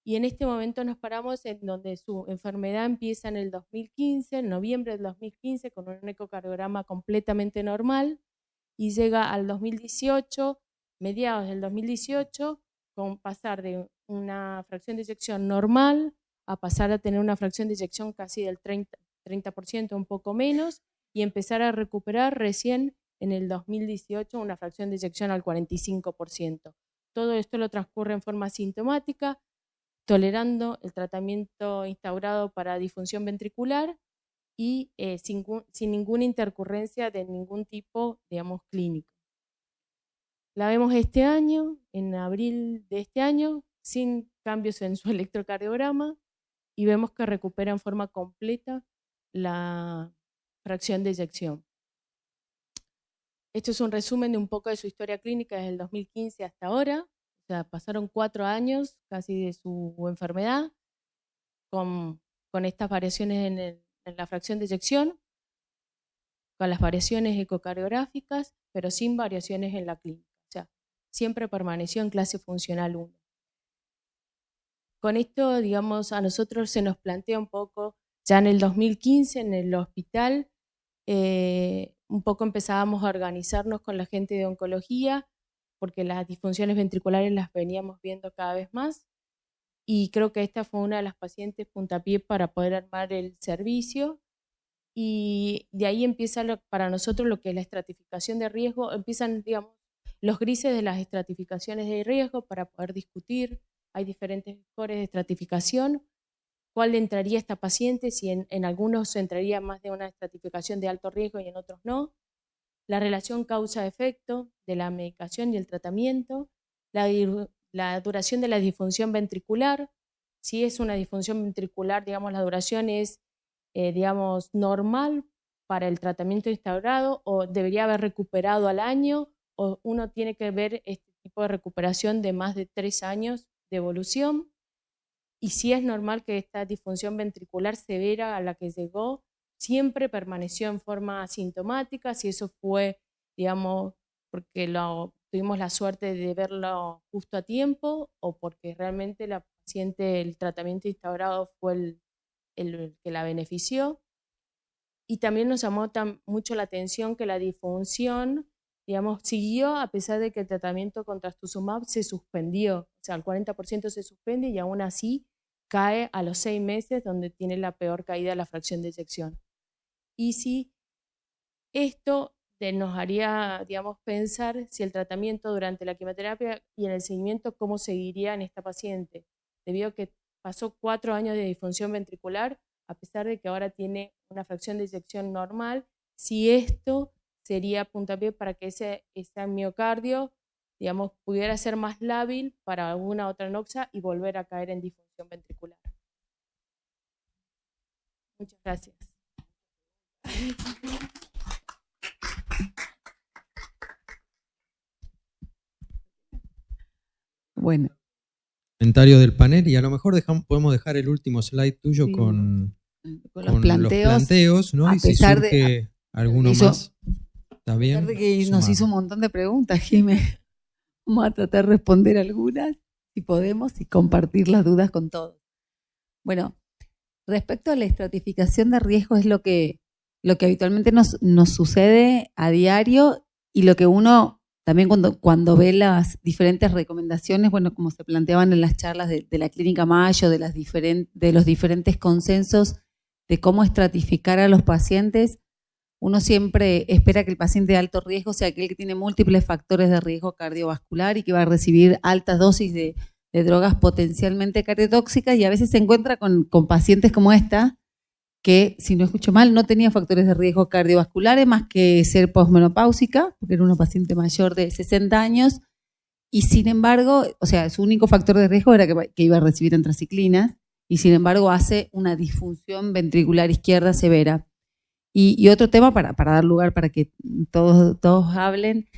Y en este momento nos paramos en donde su enfermedad empieza en el 2015, en noviembre del 2015, con un ecocardiograma completamente normal, y llega al 2018, mediados del 2018, con pasar de una fracción de eyección normal a pasar a tener una fracción de eyección casi del 30%, un poco menos, y empezar a recuperar recién en el 2018 una fracción de eyección al 45%. Todo esto lo transcurre en forma asintomática, tolerando el tratamiento instaurado para disfunción ventricular y sin ninguna intercurrencia de ningún tipo, digamos, clínico. La vemos este año, en abril de este año, sin cambios en su electrocardiograma, y vemos que recupera en forma completa la fracción de eyección. Esto es un resumen de un poco de su historia clínica desde el 2015 hasta ahora. O sea, pasaron 4 años casi de su enfermedad con estas variaciones en la fracción de eyección, con las variaciones ecocardiográficas, pero sin variaciones en la clínica. O sea, siempre permaneció en clase funcional 1. Con esto, digamos, a nosotros se nos plantea un poco, ya en el 2015 en el hospital, un poco empezábamos a organizarnos con la gente de oncología, porque las disfunciones ventriculares las veníamos viendo cada vez más, y creo que esta fue una de las pacientes puntapié para poder armar el servicio, y de ahí empieza para nosotros lo que es la estratificación de riesgo, empiezan, digamos, los grises de las estratificaciones de riesgo para poder discutir. Hay diferentes scores de estratificación. ¿Cuál entraría esta paciente? Si en algunos entraría más de una estratificación de alto riesgo y en otros no. La relación causa-efecto de la medicación y el tratamiento. La duración de la disfunción ventricular. Si es una disfunción ventricular, digamos, la duración es, digamos, normal para el tratamiento instaurado, o debería haber recuperado al año, o uno tiene que ver este tipo de recuperación de más de 3 años de evolución, y si es normal que esta disfunción ventricular severa a la que llegó siempre permaneció en forma asintomática, si eso fue, digamos, porque tuvimos la suerte de verlo justo a tiempo, o porque realmente la paciente, el tratamiento instaurado fue el que la benefició. Y también nos llamó mucho la atención que la disfunción, digamos, siguió a pesar de que el tratamiento con trastuzumab se suspendió. O sea, el 40% se suspende y aún así cae a los 6 meses, donde tiene la peor caída de la fracción de eyección. Y si esto nos haría, digamos, pensar si el tratamiento durante la quimioterapia y en el seguimiento, cómo seguiría en esta paciente, debido a que pasó 4 años de disfunción ventricular, a pesar de que ahora tiene una fracción de eyección normal, si esto sería puntapié para que ese miocardio, digamos, pudiera ser más lábil para alguna otra noxa y volver a caer en disfunción ventricular. Muchas gracias. Bueno. Comentario del panel, y a lo mejor podemos dejar el último slide tuyo Sí. con los planteos, ¿no? A Y si pesar surge alguno más, ¿está bien? A pesar de que nos Sumamos. hizo un montón de preguntas, Jimé, vamos a tratar de responder algunas, si podemos, y compartir las dudas con todos. Bueno, respecto a la estratificación de riesgo, es lo que habitualmente nos sucede a diario, y lo que uno también cuando ve las diferentes recomendaciones, bueno, como se planteaban en las charlas de la Clínica Mayo, de los diferentes consensos de cómo estratificar a los pacientes, uno siempre espera que el paciente de alto riesgo sea aquel que tiene múltiples factores de riesgo cardiovascular y que va a recibir altas dosis de drogas potencialmente cardiotóxicas, y a veces se encuentra con pacientes como esta, que, si no escucho mal, no tenía factores de riesgo cardiovasculares más que ser posmenopáusica, porque era una paciente mayor de 60 años, y sin embargo, o sea, su único factor de riesgo era que iba a recibir antraciclinas, y sin embargo hace una disfunción ventricular izquierda severa. Y otro tema, para dar lugar para que todos hablen,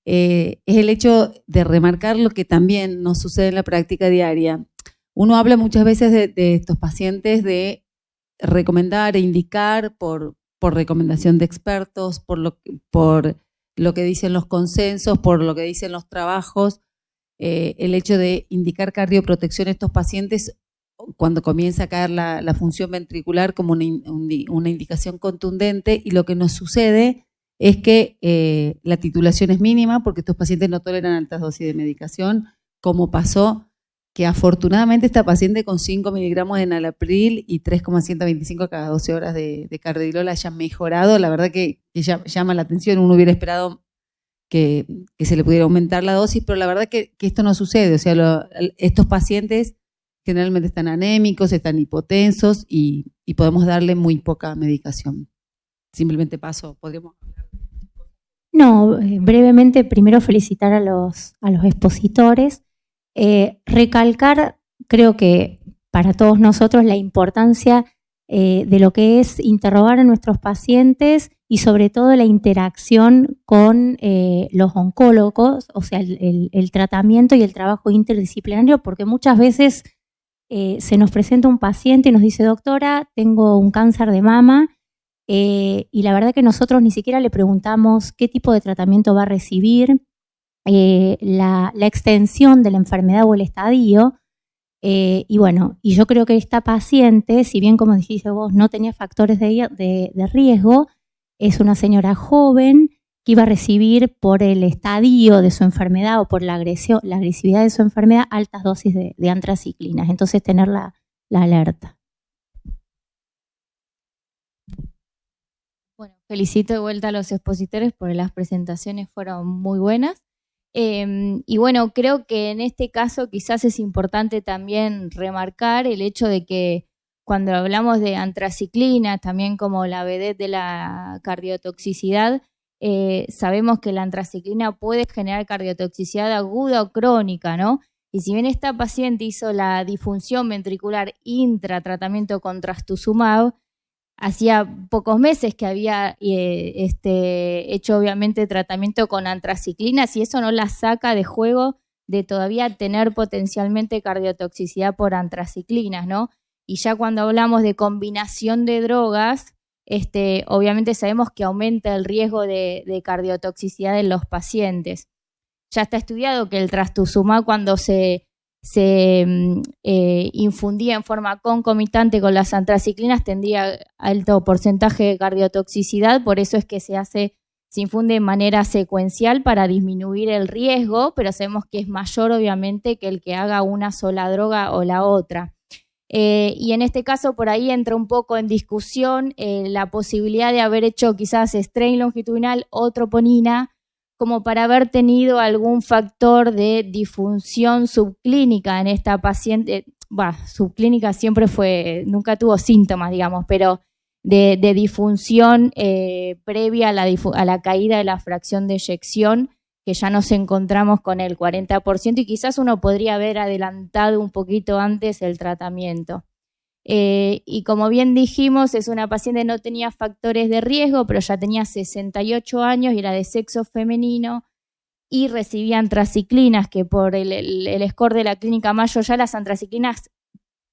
es el hecho de remarcar lo que también nos sucede en la práctica diaria. Uno habla muchas veces de estos pacientes de recomendar e indicar por recomendación de expertos, por lo que dicen los consensos, por lo que dicen los trabajos, el hecho de indicar cardioprotección a estos pacientes cuando comienza a caer la función ventricular como una indicación contundente, y lo que nos sucede es que la titulación es mínima porque estos pacientes no toleran altas dosis de medicación, como pasó que afortunadamente esta paciente con 5 miligramos de enalapril y 3,125 cada 12 horas de carvedilol haya mejorado. La verdad que llama la atención. Uno hubiera esperado que se le pudiera aumentar la dosis, pero la verdad que esto no sucede. O sea, estos pacientes generalmente están anémicos, están hipotensos y podemos darle muy poca medicación. Simplemente podríamos hablar. No, brevemente, primero felicitar a los expositores. Recalcar, creo que para todos nosotros, la importancia de lo que es interrogar a nuestros pacientes y sobre todo la interacción con los oncólogos, o sea, el tratamiento y el trabajo interdisciplinario, porque muchas veces se nos presenta un paciente y nos dice: doctora, tengo un cáncer de mama, y la verdad que nosotros ni siquiera le preguntamos qué tipo de tratamiento va a recibir, la extensión de la enfermedad o el estadio, y bueno, y yo creo que esta paciente, si bien como dijiste vos no tenía factores de riesgo, es una señora joven que iba a recibir por el estadio de su enfermedad o por la agresividad de su enfermedad altas dosis de antraciclinas, entonces tener la alerta. Bueno, felicito de vuelta a los expositores porque las presentaciones fueron muy buenas. Y bueno, creo que en este caso quizás es importante también remarcar el hecho de que cuando hablamos de antraciclina, también como la vedette de la cardiotoxicidad, sabemos que la antraciclina puede generar cardiotoxicidad aguda o crónica, ¿no? Y si bien esta paciente hizo la disfunción ventricular intratratamiento con trastuzumab, hacía pocos meses que había hecho obviamente tratamiento con antraciclinas, y eso no la saca de juego de todavía tener potencialmente cardiotoxicidad por antraciclinas, ¿no? Y ya cuando hablamos de combinación de drogas, obviamente sabemos que aumenta el riesgo de cardiotoxicidad en los pacientes. Ya está estudiado que el trastuzumab, cuando se infundía en forma concomitante con las antraciclinas, tendría alto porcentaje de cardiotoxicidad, por eso es que se infunde de manera secuencial para disminuir el riesgo, pero sabemos que es mayor obviamente que el que haga una sola droga o la otra. Y en este caso por ahí entra un poco en discusión la posibilidad de haber hecho quizás strain longitudinal o troponina, como para haber tenido algún factor de disfunción subclínica en esta paciente. Subclínica siempre nunca tuvo síntomas, digamos, pero de disfunción previa a la caída de la fracción de eyección, que ya nos encontramos con el 40%, y quizás uno podría haber adelantado un poquito antes el tratamiento. Y como bien dijimos, es una paciente que no tenía factores de riesgo, pero ya tenía 68 años y era de sexo femenino y recibía antraciclinas, que por el score de la clínica Mayo ya las antraciclinas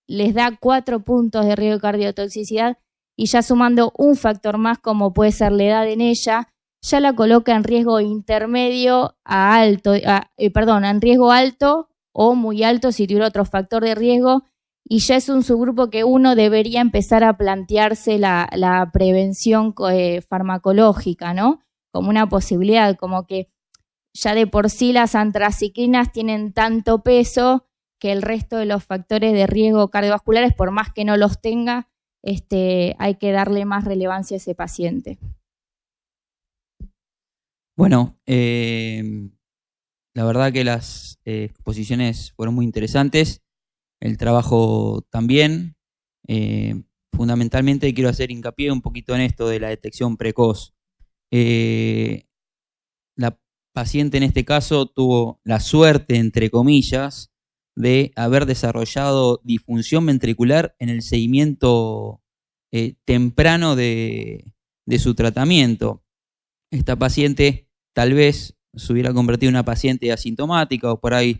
les da 4 puntos de riesgo de cardiotoxicidad, y ya sumando un factor más como puede ser la edad en ella, ya la coloca en riesgo intermedio a alto, en riesgo alto o muy alto si tuviera otro factor de riesgo, y ya es un subgrupo que uno debería empezar a plantearse la prevención farmacológica, ¿no? Como una posibilidad, como que ya de por sí las antraciclinas tienen tanto peso que el resto de los factores de riesgo cardiovasculares, por más que no los tenga, hay que darle más relevancia a ese paciente. Bueno, la verdad que las exposiciones fueron muy interesantes, el trabajo también. Fundamentalmente quiero hacer hincapié un poquito en esto de la detección precoz. La paciente en este caso tuvo la suerte, entre comillas, de haber desarrollado disfunción ventricular en el seguimiento temprano de su tratamiento. Esta paciente tal vez se hubiera convertido en una paciente asintomática o por ahí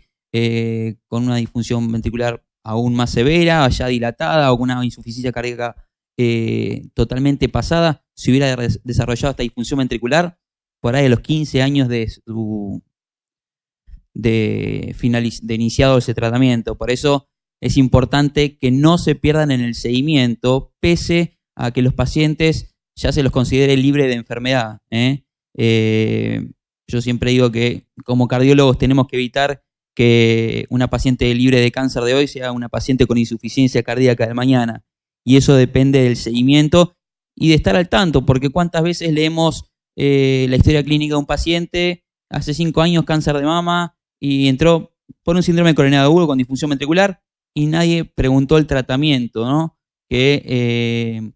con una disfunción ventricular aún más severa, ya dilatada o con una insuficiencia cardíaca totalmente pasada, si hubiera desarrollado esta disfunción ventricular, por ahí a los 15 años de iniciado ese tratamiento. Por eso es importante que no se pierdan en el seguimiento, pese a que los pacientes ya se los considere libres de enfermedad. Yo siempre digo que como cardiólogos tenemos que evitar que una paciente libre de cáncer de hoy sea una paciente con insuficiencia cardíaca de mañana. Y eso depende del seguimiento y de estar al tanto, porque cuántas veces leemos la historia clínica de un paciente, hace 5 años cáncer de mama, y entró por un síndrome coronario agudo con disfunción ventricular, y nadie preguntó el tratamiento, ¿no? Que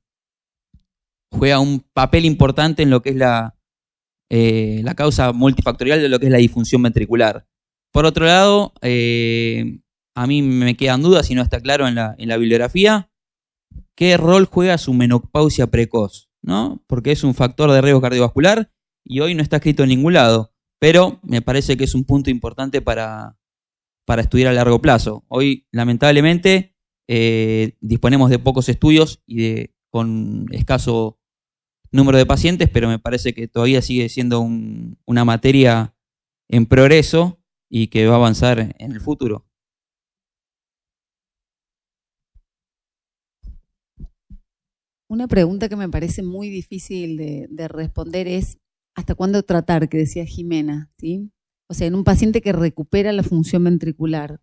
juega un papel importante en lo que es la causa multifactorial de lo que es la disfunción ventricular. Por otro lado, a mí me quedan dudas, si no está claro en la bibliografía, qué rol juega su menopausia precoz, ¿no? Porque es un factor de riesgo cardiovascular y hoy no está escrito en ningún lado, pero me parece que es un punto importante para estudiar a largo plazo. Hoy, lamentablemente, disponemos de pocos estudios y con escaso número de pacientes, pero me parece que todavía sigue siendo una materia en progreso y que va a avanzar en el futuro. Una pregunta que me parece muy difícil de responder es ¿hasta cuándo tratar? Que decía Jimena, ¿sí? O sea, en un paciente que recupera la función ventricular,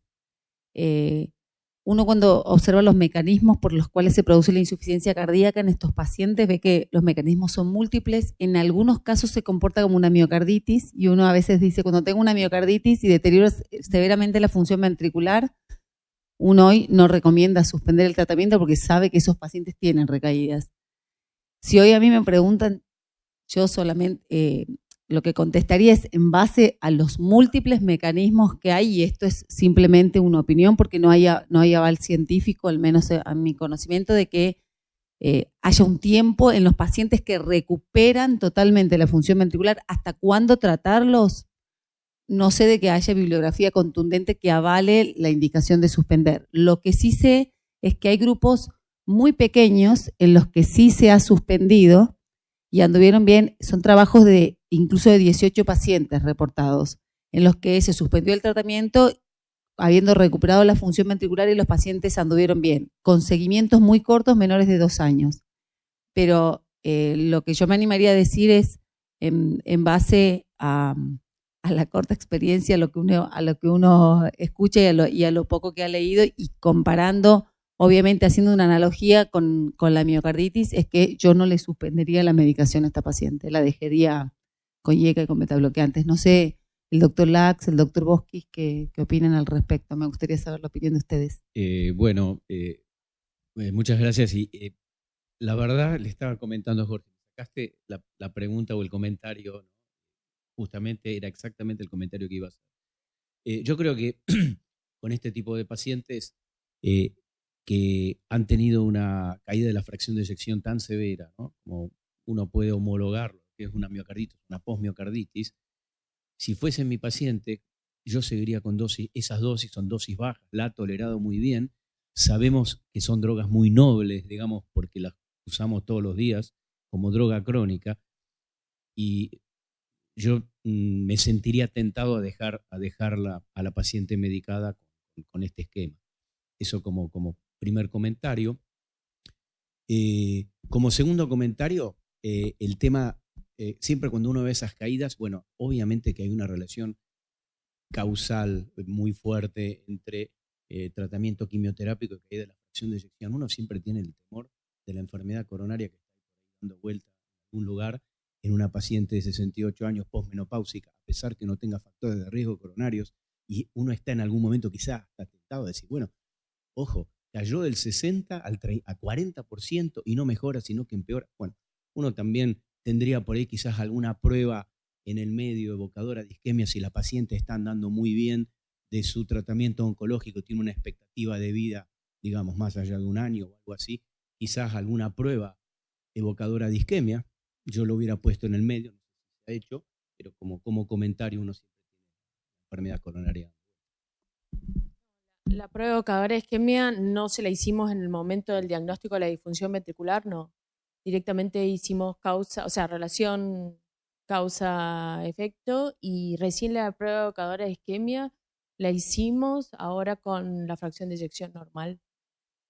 uno cuando observa los mecanismos por los cuales se produce la insuficiencia cardíaca en estos pacientes ve que los mecanismos son múltiples. En algunos casos se comporta como una miocarditis y uno a veces dice, cuando tengo una miocarditis y deterioro severamente la función ventricular, uno hoy no recomienda suspender el tratamiento porque sabe que esos pacientes tienen recaídas. Si hoy a mí me preguntan, yo solamente lo que contestaría es en base a los múltiples mecanismos que hay, y esto es simplemente una opinión porque no hay aval científico, al menos a mi conocimiento, de que haya un tiempo en los pacientes que recuperan totalmente la función ventricular. ¿Hasta cuándo tratarlos? No sé de que haya bibliografía contundente que avale la indicación de suspender. Lo que sí sé es que hay grupos muy pequeños en los que sí se ha suspendido y anduvieron bien. Son trabajos de incluso de 18 pacientes reportados, en los que se suspendió el tratamiento habiendo recuperado la función ventricular y los pacientes anduvieron bien, con seguimientos muy cortos, menores de 2 años. Pero lo que yo me animaría a decir es, en base a la corta experiencia, a lo que uno escucha y a lo poco que ha leído, y comparando, obviamente haciendo una analogía con la miocarditis, es que yo no le suspendería la medicación a esta paciente, la dejaría con IECA y con betabloqueantes. No sé, el doctor Lax, el doctor Boschis, ¿qué opinan al respecto? Me gustaría saber la opinión de ustedes. Muchas gracias. Y la verdad, le estaba comentando a Jorge, sacaste la pregunta o el comentario, ¿no? Justamente era exactamente el comentario que iba a hacer. Yo creo que con este tipo de pacientes que han tenido una caída de la fracción de eyección tan severa, ¿no? Como uno puede homologarlo, que es una miocarditis, una posmiocarditis, si fuese mi paciente, yo seguiría con dosis. Esas dosis son dosis bajas, la ha tolerado muy bien. Sabemos que son drogas muy nobles, digamos, porque las usamos todos los días como droga crónica, y yo me sentiría tentado a dejarla a la paciente medicada con este esquema. Eso como primer comentario. Como segundo comentario, el tema, siempre cuando uno ve esas caídas, bueno, obviamente que hay una relación causal muy fuerte entre tratamiento quimioterápico y caída de la fracción de eyección. Uno siempre tiene el temor de la enfermedad coronaria que está dando vuelta en algún lugar en una paciente de 68 años posmenopáusica, a pesar que no tenga factores de riesgo coronarios, y uno está en algún momento quizás hasta tentado de decir, bueno, ojo, cayó del 60 a 40% y no mejora, sino que empeora. Bueno, uno también tendría por ahí quizás alguna prueba en el medio evocadora de isquemia si la paciente está andando muy bien de su tratamiento oncológico, tiene una expectativa de vida, digamos, más allá de 1 año o algo así, quizás alguna prueba evocadora de isquemia. Yo lo hubiera puesto en el medio, no sé si se ha hecho, pero como comentario uno siempre tiene enfermedad coronaria. La prueba evocadora de isquemia no se la hicimos en el momento del diagnóstico de la disfunción ventricular, no. Directamente hicimos relación causa-efecto, y recién la prueba evocadora de isquemia la hicimos ahora con la fracción de eyección normal,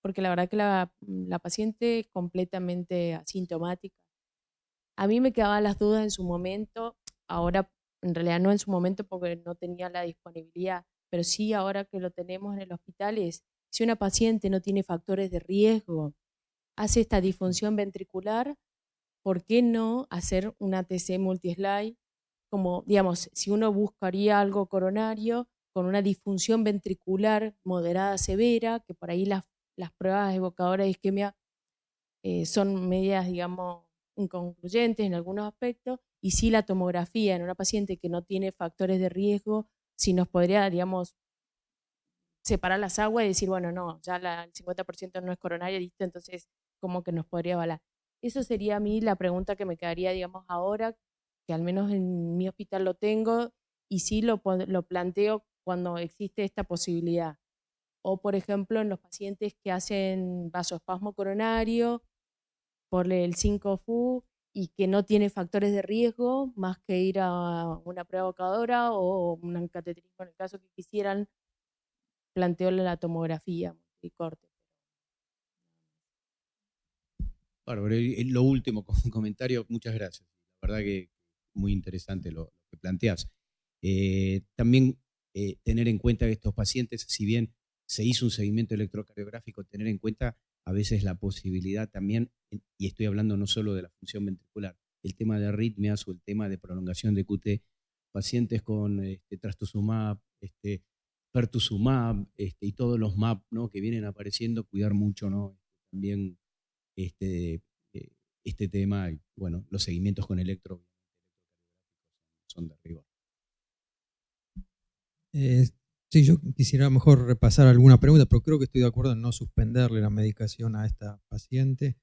porque la verdad que la paciente es completamente asintomática. A mí me quedaban las dudas en su momento, ahora en realidad no en su momento porque no tenía la disponibilidad, pero sí ahora que lo tenemos en el hospital es, si una paciente no tiene factores de riesgo, hace esta disfunción ventricular, ¿por qué no hacer una ATC multislide? Como, digamos, si uno buscaría algo coronario con una disfunción ventricular moderada severa, que por ahí las pruebas evocadoras de isquemia son medias, digamos, inconcluyentes en algunos aspectos, y sí la tomografía en una paciente que no tiene factores de riesgo, si nos podría, digamos, separar las aguas y decir, bueno, no, ya el 50% no es coronaria, listo, entonces, ¿cómo que nos podría avalar? Eso sería a mí la pregunta que me quedaría, digamos, ahora, que al menos en mi hospital lo tengo, y sí lo planteo cuando existe esta posibilidad. O, por ejemplo, en los pacientes que hacen vasoespasmo coronario por el 5-FU y que no tiene factores de riesgo, más que ir a una prueba evocadora o un cateterismo en el caso que quisieran, planteo la tomografía y corte. Bárbaro. Lo último como comentario, muchas gracias. La verdad que muy interesante lo que planteas. También tener en cuenta que estos pacientes, si bien se hizo un seguimiento electrocardiográfico, tener en cuenta a veces la posibilidad también, y estoy hablando no solo de la función ventricular, el tema de arritmias o el tema de prolongación de QT, pacientes con trastuzumab, pertuzumab y todos los MAP, ¿no?, que vienen apareciendo, cuidar mucho, ¿no?, también este tema, y bueno, los seguimientos con electro son de rigor. Sí, yo quisiera mejor repasar alguna pregunta, pero creo que estoy de acuerdo en no suspenderle la medicación a esta paciente.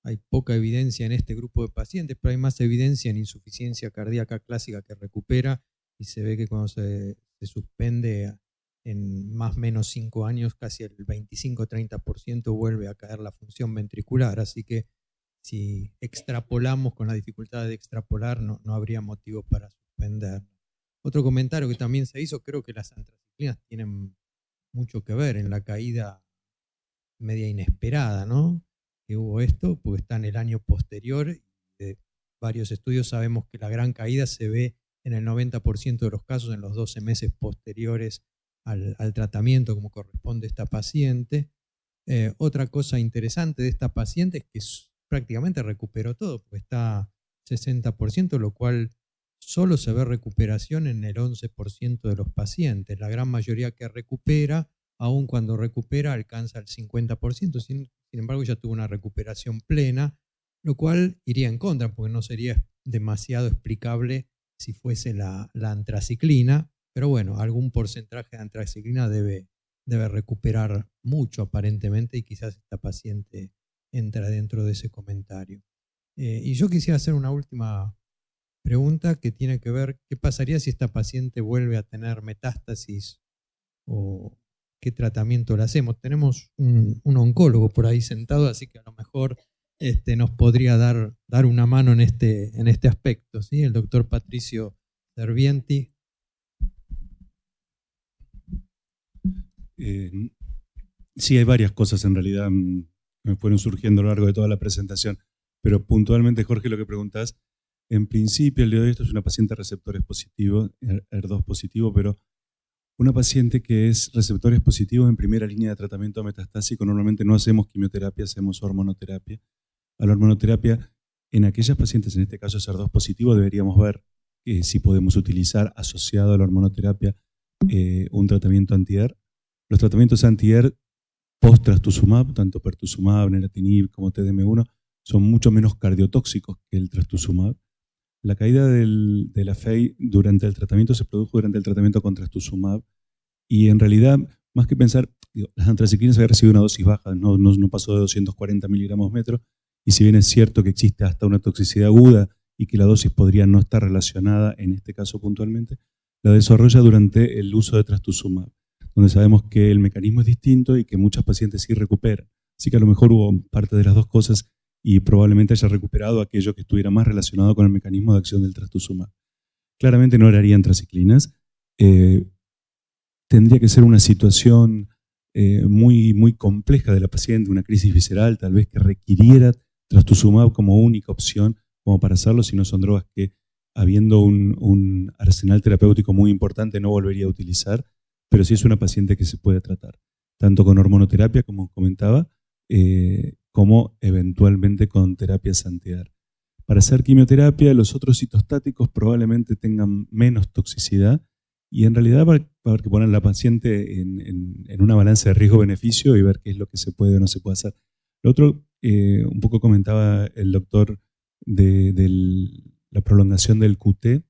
Hay poca evidencia en este grupo de pacientes, pero hay más evidencia en insuficiencia cardíaca clásica que recupera, y se ve que cuando se suspende en más o menos 5 años, casi el 25-30% vuelve a caer la función ventricular. Así que si extrapolamos con la dificultad de extrapolar, no habría motivo para suspender. Otro comentario que también se hizo, creo que las antraciclinas tienen mucho que ver en la caída media inesperada, ¿no?, que hubo esto, porque está en el año posterior. De varios estudios sabemos que la gran caída se ve en el 90% de los casos en los 12 meses posteriores al tratamiento, como corresponde a esta paciente. Otra cosa interesante de esta paciente es que prácticamente recuperó todo, porque está 60%, lo cual solo se ve recuperación en el 11% de los pacientes. La gran mayoría que recupera, aun cuando recupera, alcanza el 50%. Sin embargo, ya tuvo una recuperación plena, lo cual iría en contra, porque no sería demasiado explicable si fuese la antraciclina. Pero bueno, algún porcentaje de antraciclina debe recuperar mucho aparentemente, y quizás esta paciente entra dentro de ese comentario. Y yo quisiera hacer una última pregunta que tiene que ver, ¿qué pasaría si esta paciente vuelve a tener metástasis, o qué tratamiento le hacemos? Tenemos un oncólogo por ahí sentado, así que a lo mejor nos podría dar una mano en este aspecto, ¿sí? El doctor Patricio Servienti. Sí, hay varias cosas en realidad, me fueron surgiendo a lo largo de toda la presentación, pero puntualmente, Jorge, lo que preguntás, en principio el día de hoy esto es una paciente receptores positivos, ER2 positivo, pero una paciente que es receptores positivos en primera línea de tratamiento metastásico. Normalmente no hacemos quimioterapia, hacemos hormonoterapia. A la hormonoterapia, en aquellas pacientes, en este caso es ER2 positivo, deberíamos ver si podemos utilizar asociado a la hormonoterapia un tratamiento anti-ER. Los tratamientos anti-ER post-trastuzumab, tanto pertuzumab, neratinib como TDM1, son mucho menos cardiotóxicos que el trastuzumab. La caída de la FEI durante el tratamiento se produjo durante el tratamiento con trastuzumab, y en realidad, más que pensar, las antraciclinas habían recibido una dosis baja, no pasó de 240 miligramos metro, y si bien es cierto que existe hasta una toxicidad aguda y que la dosis podría no estar relacionada, en este caso puntualmente, la desarrolla durante el uso de trastuzumab, donde sabemos que el mecanismo es distinto y que muchas pacientes sí recuperan. Así que a lo mejor hubo parte de las dos cosas y probablemente haya recuperado aquello que estuviera más relacionado con el mecanismo de acción del trastuzumab. Claramente no le harían traciclinas. Tendría que ser una situación muy compleja de la paciente, una crisis visceral, tal vez que requiriera trastuzumab como única opción como para hacerlo, si no son drogas que, habiendo un arsenal terapéutico muy importante, no volvería a utilizar, pero sí es una paciente que se puede tratar, tanto con hormonoterapia, como comentaba, como eventualmente con terapias anti-ER. Para hacer quimioterapia, los otros citostáticos probablemente tengan menos toxicidad y en realidad va a haber que poner a la paciente en una balanza de riesgo-beneficio y ver qué es lo que se puede o no se puede hacer. Lo otro, un poco comentaba el doctor de la prolongación del QT.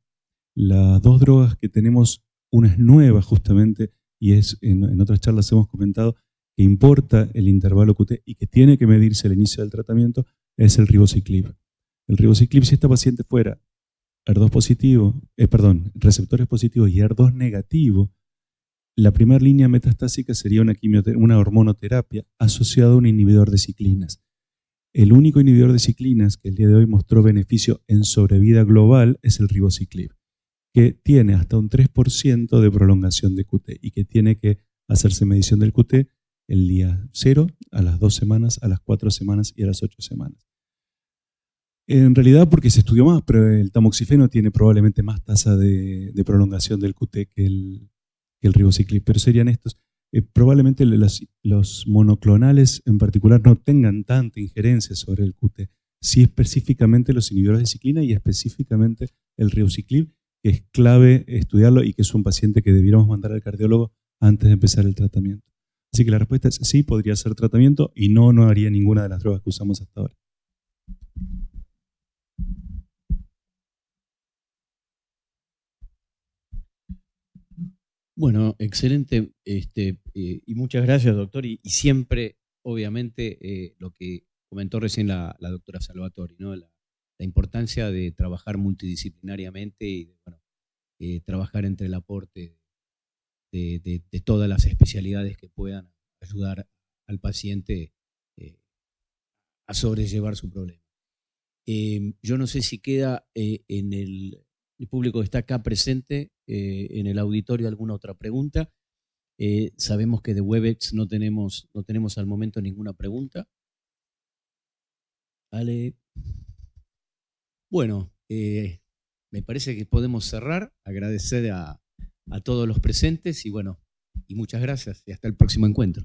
Las dos drogas que tenemos, una es nueva justamente, y es en otras charlas hemos comentado que importa el intervalo QT y que tiene que medirse al inicio del tratamiento, es el ribociclib. El ribociclib, si esta paciente fuera ER2 positivo, receptores positivos y ER2 negativo, la primera línea metastásica sería una hormonoterapia asociada a un inhibidor de ciclinas. El único inhibidor de ciclinas que el día de hoy mostró beneficio en sobrevida global es el ribociclib, que tiene hasta un 3% de prolongación de QT y que tiene que hacerse medición del QT el día 0, a las 2 semanas, a las 4 semanas y a las 8 semanas. En realidad porque se estudió más, pero el tamoxifeno tiene probablemente más tasa de prolongación del QT que el ribociclib, pero serían estos. Probablemente los monoclonales en particular no tengan tanta injerencia sobre el QT, sí específicamente los inhibidores de ciclina y específicamente el ribociclib, que es clave estudiarlo y que es un paciente que debiéramos mandar al cardiólogo antes de empezar el tratamiento. Así que la respuesta es sí, podría ser tratamiento y no haría ninguna de las drogas que usamos hasta ahora. Bueno, excelente, y muchas gracias, doctor. Y siempre, obviamente, lo que comentó recién la doctora Salvatori, ¿no? La importancia de trabajar multidisciplinariamente y de trabajar entre el aporte de todas las especialidades que puedan ayudar al paciente a sobrellevar su problema. Yo no sé si queda en el público que está acá presente, en el auditorio, alguna otra pregunta. Sabemos que de Webex no tenemos al momento ninguna pregunta. Vale. Bueno, me parece que podemos cerrar. Agradecer a todos los presentes y muchas gracias y hasta el próximo encuentro.